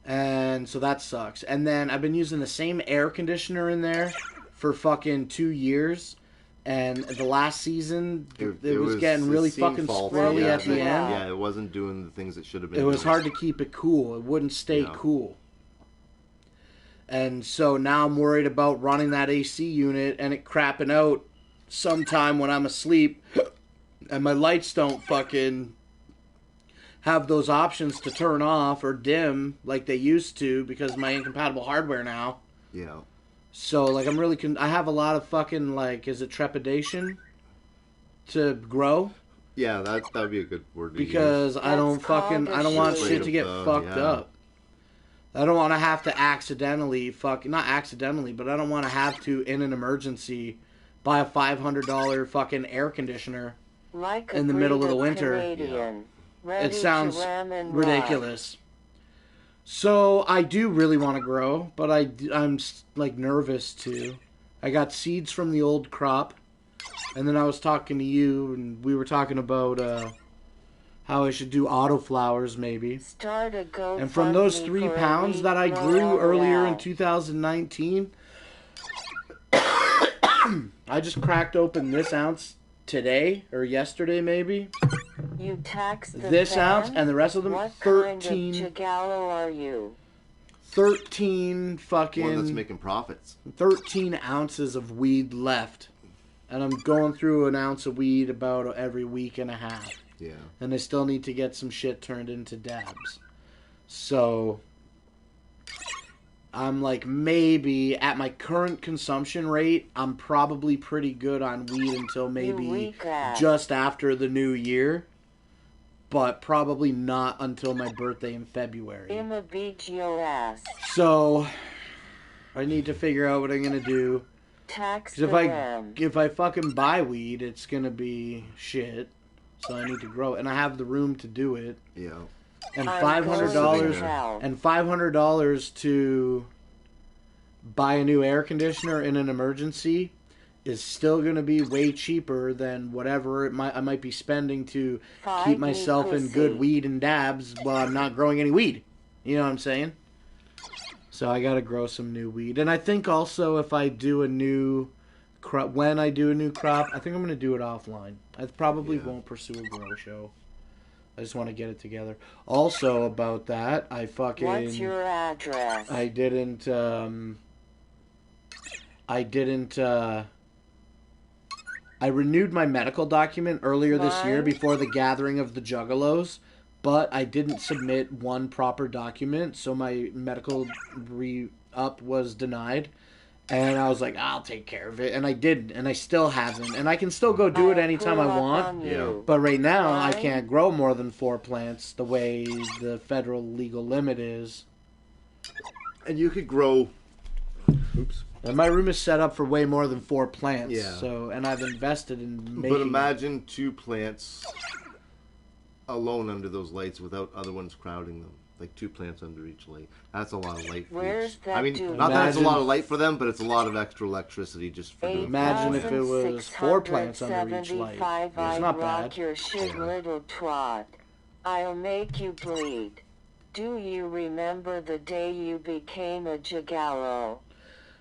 and so that sucks. And then I've been using the same air conditioner in there for fucking 2 years, and the last season it was getting really fucking squirrely at the end. Yeah, it wasn't doing the things it should have been. It was hard to keep it cool. It wouldn't stay cool. And so now I'm worried about running that AC unit and it crapping out sometime when I'm asleep and my lights don't fucking have those options to turn off or dim like they used to because of my incompatible hardware now. Yeah. So, like, I'm really... I have a lot of fucking, like, is it trepidation to grow? Yeah, that would be a good word to because use. I don't want shit to get fucked up. I don't want to have to accidentally not accidentally, but I don't want to have to, in an emergency, buy a $500 fucking air conditioner in the middle of the winter. It sounds ridiculous. So I do really want to grow, but I'm like nervous too. I got seeds from the old crop, and then I was talking to you, and we were talking about how I should do autoflowers maybe. And from those 3 pounds that I grew earlier in 2019, I just cracked open this ounce today or yesterday maybe. You taxed this ounce and the rest of them. What 13 kind of juggalo are you? 13 fucking one that's making profits. 13 ounces of weed left, and I'm going through an ounce of weed about every week and a half. Yeah. And I still need to get some shit turned into dabs. So I'm like, maybe at my current consumption rate, I'm probably pretty good on weed until maybe just after the new year. But probably not until my birthday in February. I'ma beat your ass. So I need to figure out what I'm gonna do. Tax if I fucking buy weed, it's gonna be shit. So I need to grow it, and I have the room to do it. Yeah. And $500 to buy a new air conditioner in an emergency is still going to be way cheaper than whatever I might be spending to keep myself in good weed and dabs while I'm not growing any weed. You know what I'm saying? So I got to grow some new weed. And I think also if I do a new crop, I think I'm going to do it offline. I probably won't pursue a grow show. I just want to get it together. Also, about that, I fucking... What's your address? I didn't, I renewed my medical document earlier this year before the gathering of the juggalos, but I didn't submit one proper document, so my medical re-up was denied. And I was like, I'll take care of it. And I didn't, and I still haven't. And I can still go do it anytime I want. Yeah. But right now, I can't grow more than 4 plants the way the federal legal limit is. And you could grow... Oops. And my room is set up for way more than 4 plants. Yeah. So, and I've invested in making... But imagine 2 plants alone under those lights without other ones crowding them. Like 2 plants under each light. That's a lot of light for Where's that I mean, dude? not that it's a lot of light for them, but it's a lot of extra electricity just for doing Imagine if it was 4 plants under each light. It's not bad. Your shit, little twat. I'll make you bleed. Do you remember the day you became a juggalo?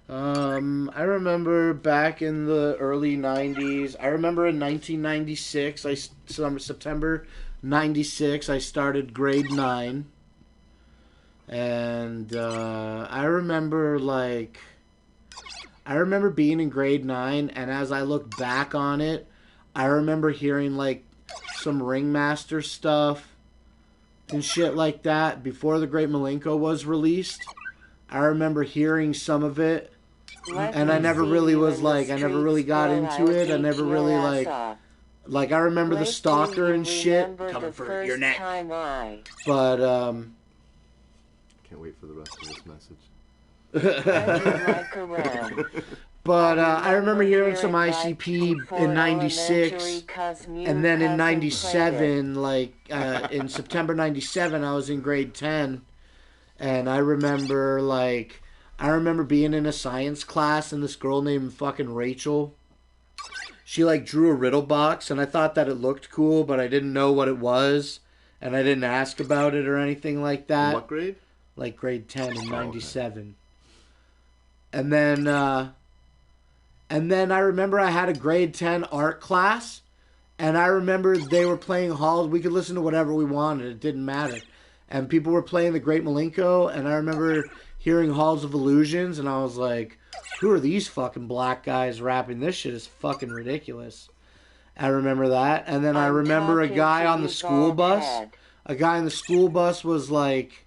I remember back in the early 90s. I remember in 1996, September 96, I started grade 9. And I remember being in grade 9, and as I look back on it, I remember hearing like some Ringmaster stuff and shit like that before the Great Malenko was released. I remember hearing some of it, and I never really was like, I never really got into it. I never really like I remember the stalker and shit coming for your neck. But can't wait for the rest of this message. But I remember hearing some ICP in 96, and then in 97, like in September 97, I was in grade 10, and I remember being in a science class, and this girl named fucking Rachel, she like drew a riddle box, and I thought that it looked cool, but I didn't know what it was, and I didn't ask about it or anything like that. What grade? Like grade 10 in 97. Okay. And then I remember I had a grade 10 art class, and I remember they were playing halls. We could listen to whatever we wanted. It didn't matter. And people were playing the Great Malenko, and I remember hearing Halls of Illusions, and I was like, who are these fucking black guys rapping? This shit is fucking ridiculous. I remember that. And then I remember a guy on the school bus. A guy in the school bus was like,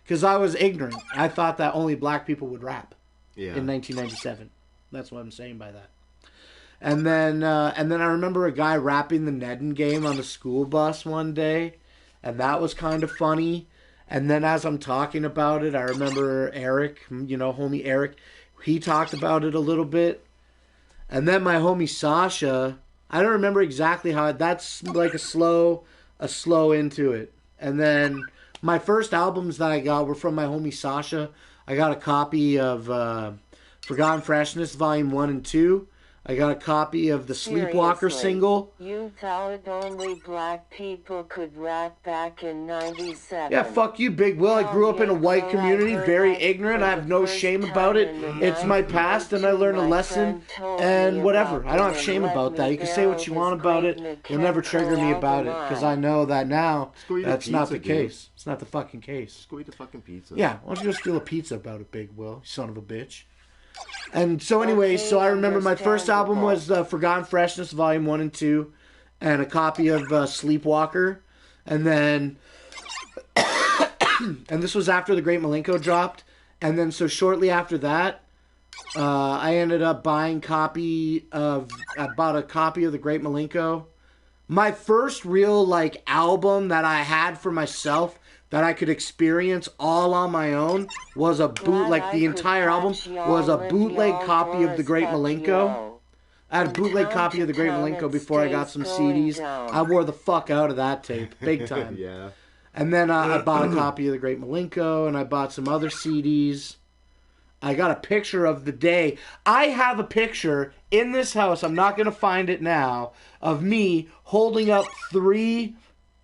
because I was ignorant. I thought that only black people would rap in 1997. That's what I'm saying by that. And then I remember a guy rapping the Nedden game on the school bus one day, and that was kind of funny. And then as I'm talking about it, I remember Eric, homie Eric, he talked about it a little bit. And then my homie Sasha, I don't remember exactly how, that's like a slow into it. And then my first albums that I got were from my homie Sasha. I got a copy of Forgotten Freshness, Volume 1 and 2. I got a copy of the Sleepwalker single. You thought only black people could rap back in 97. Yeah, fuck you, Big Will. I grew up in a white community, very ignorant. I have no shame about it. It's my past, and I learned a lesson, and whatever. I don't have shame about that. You can say what you want about it. You'll never trigger me about it, because I know that now that's not the case. It's not the fucking case. Just go eat a fucking pizza. Yeah, why don't you go steal a pizza about it, Big Will, you son of a bitch. And so anyway, so I remember my first album was Forgotten Freshness, Volume 1 and 2, and a copy of Sleepwalker. And then, and this was after the Great Malenko dropped. And then so shortly after that, I ended up buying I bought a copy of the Great Malenko. My first real, album that I had for myself that I could experience all on my own was a the entire album was a bootleg copy of the Great Malenko. I had a bootleg copy of the Great Malenko before I got some CDs. I wore the fuck out of that tape, big time. Yeah. And then I bought a copy of the Great Malenko, and I bought some other CDs. I got a picture of the day. I have a picture in this house, I'm not going to find it now, of me holding up 3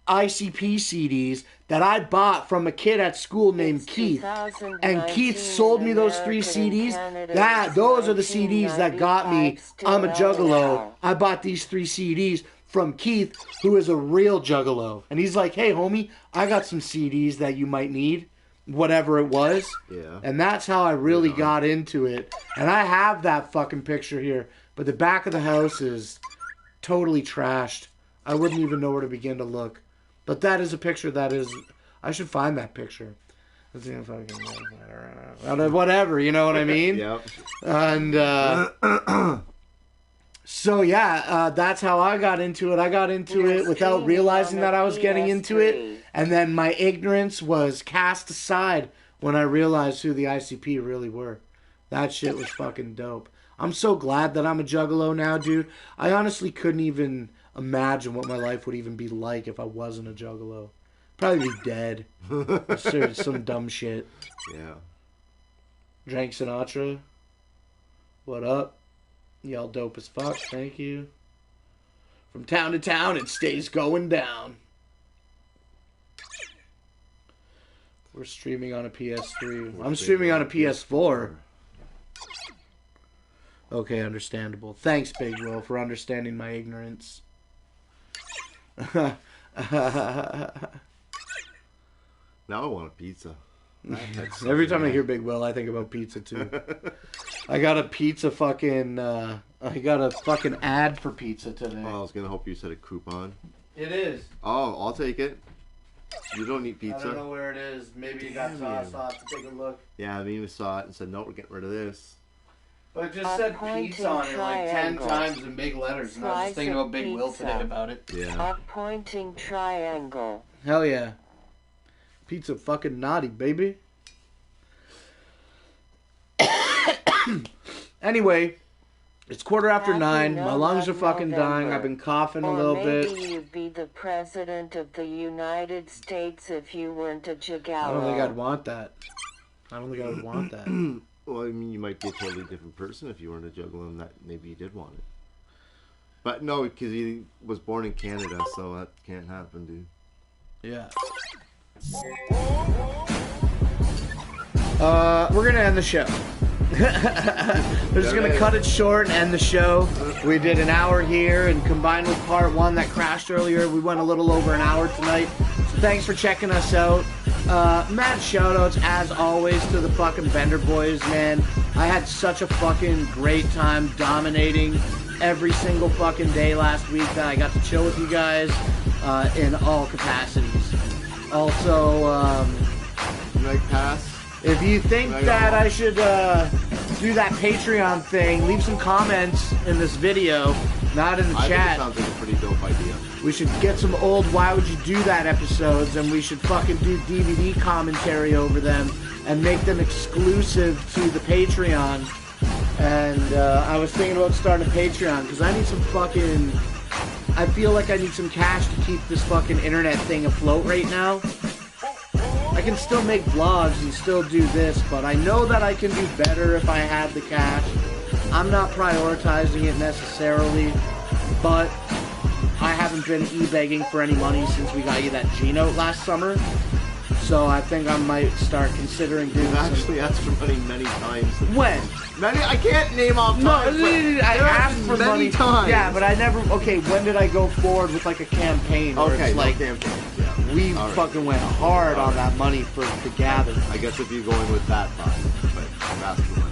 ICP CDs that I bought from a kid at school named Keith. And Keith sold me those 3 CDs. Those are the CDs that got me I'm a Juggalo. I bought these 3 CDs from Keith, who is a real juggalo. And he's like, hey, homie, I got some CDs that you might need. Whatever it was. Yeah. And that's how I really got into it. And I have that fucking picture here. But the back of the house is totally trashed. I wouldn't even know where to begin to look. But that is a picture that is... I should find that picture. Let's see if I can... Whatever, you know what I mean? Yep. And... So yeah, that's how I got into it. I got into it without realizing that I was getting into it. And then my ignorance was cast aside when I realized who the ICP really were. That shit was fucking dope. I'm so glad that I'm a juggalo now, dude. I honestly couldn't even imagine what my life would even be like if I wasn't a juggalo. Probably be dead. Some dumb shit. Yeah. Drank Sinatra. What up? Y'all dope as fuck, thank you. From town to town, it stays going down. We're streaming on a PS3. I'm streaming on a PS4. Okay, understandable. Thanks, Big Will, for understanding my ignorance. Now I want a pizza. Every time I hear Big Will, I think about pizza too. I got a pizza fucking. I got a fucking ad for pizza today. Oh, I was gonna hope you said a coupon. It is. Oh, I'll take it. You don't eat pizza. I don't know where it is. Maybe you got sauce off to take a look. Yeah, I mean, we saw it and said, no, we're getting rid of this. But it just said pizza on it like 10 times in big letters. And I was just thinking about Big Will today about it. Yeah. A pointing triangle. Hell yeah. Pizza fucking naughty, baby. Anyway, it's 9:15. My lungs are fucking dying. I've been coughing a little bit. Maybe you'd be the president of the United States if you weren't a juggalo. I don't think I'd want that. I don't think I would want that. Well, I mean, you might be a totally different person if you weren't a juggalo, and that maybe you did want it. But no, because he was born in Canada, so that can't happen, dude. Yeah. We're gonna end the show. We're just gonna cut it short and end the show. We did an hour here, and combined with part one that crashed earlier, we went a little over an hour tonight. So thanks for checking us out. Mad shoutouts as always to the fucking Bender boys, man. I had such a fucking great time dominating every single fucking day last week that I got to chill with you guys in all capacities. Also, Like pass. if you think that I should do that Patreon thing, leave some comments in this video, not in the I chat. think it sounds like a pretty dope idea. We should get some old Why Would You Do That episodes, and we should fucking do DVD commentary over them and make them exclusive to the Patreon. And I was thinking about starting a Patreon because I need some fucking... I feel like I need some cash to keep this fucking internet thing afloat right now. I can still make vlogs and still do this, but I know that I can do better if I had the cash. I'm not prioritizing it necessarily, but I haven't been e-begging for any money since we got you that G-Note last summer. So I think I might start considering doing You've actually asked for money many times. When? Many? I can't name off times. No, I asked for many money. times. Yeah, but I never... Okay, when did I go forward with like a campaign? Where Okay, it's like, campaign. Yeah. we All right. fucking went hard on that money to gather. I guess if you're going with that, fine. But I'm asking for money.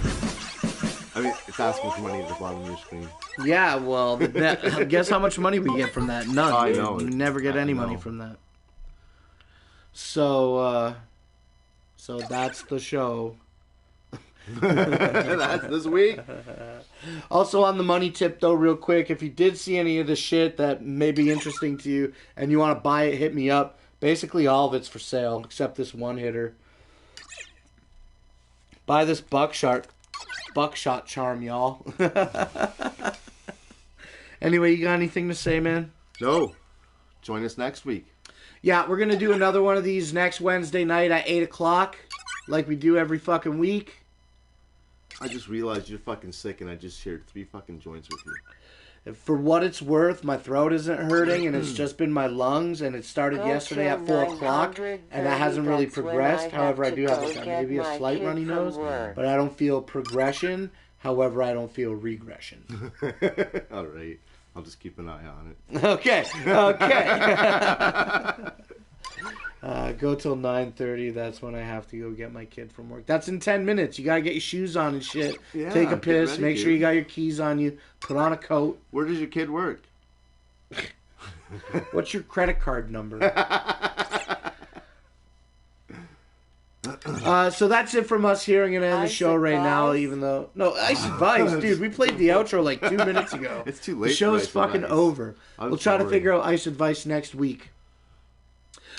I mean, it's asking for money at the bottom of your screen. Yeah, well, guess how much money we get from that? None. I know. We never get any money from that. So that's the show. That's this week. Also on the money tip though, real quick, if you did see any of the shit that may be interesting to you and you want to buy it, hit me up. Basically all of it's for sale, except this one hitter. Buy this buckshot charm, y'all. Anyway, you got anything to say, man? No. Join us next week. Yeah, we're going to do another one of these next Wednesday night at 8 o'clock, like we do every fucking week. I just realized you're fucking sick and I just shared 3 fucking joints with you. For what it's worth, my throat isn't hurting, and it's just been my lungs, and it started yesterday at 4 o'clock, and that hasn't really progressed. However, I do have maybe a slight runny nose, but I don't feel progression. However, I don't feel regression. All right. I'll just keep an eye on it. Okay. Go till 9:30. That's when I have to go get my kid from work. That's in 10 minutes. You gotta get your shoes on and shit. Yeah, Take a piss. ready, Make dude. sure you got your keys on you. Put on a coat. Where does your kid work? What's your credit card number? So that's it from us here. I'm gonna end the show right now, even though Ice Advice, dude. We played the outro like 2 minutes ago. It's too late. The show is Ice fucking Advice. over. We'll try to figure out Ice Advice next week.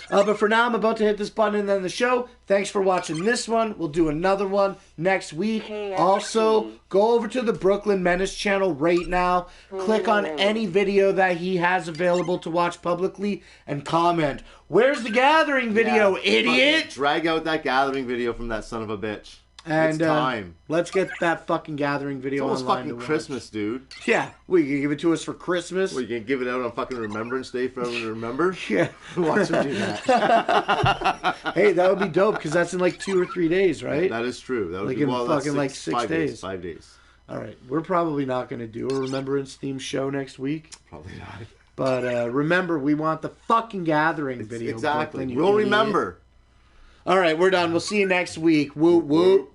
But for now, I'm about to hit this button and end the show. Thanks for watching this one. We'll do another one next week. Also, go over to the Brooklyn Menace channel right now. Click on any video that he has available to watch publicly and comment. Where's the Gathering video, idiot? Fucking drag out that Gathering video from that son of a bitch. And it's time. Let's get that fucking Gathering video It's almost online. fucking to watch. Christmas, dude. Yeah, we can give it to us for Christmas. Well, you can give it out on fucking Remembrance Day for everyone to remember? Yeah. Watch him do that. Hey, that would be dope because that's in like 2 or 3 days, right? That is true. That would Like be in well, fucking, that's like, 6 days. 5 days. All right, we're probably not going to do a Remembrance themed show next week. Probably not. But remember, we want the fucking Gathering video. Exactly. Brooklyn, you We'll idiot. remember. All right, we're done. We'll see you next week. Woo woo.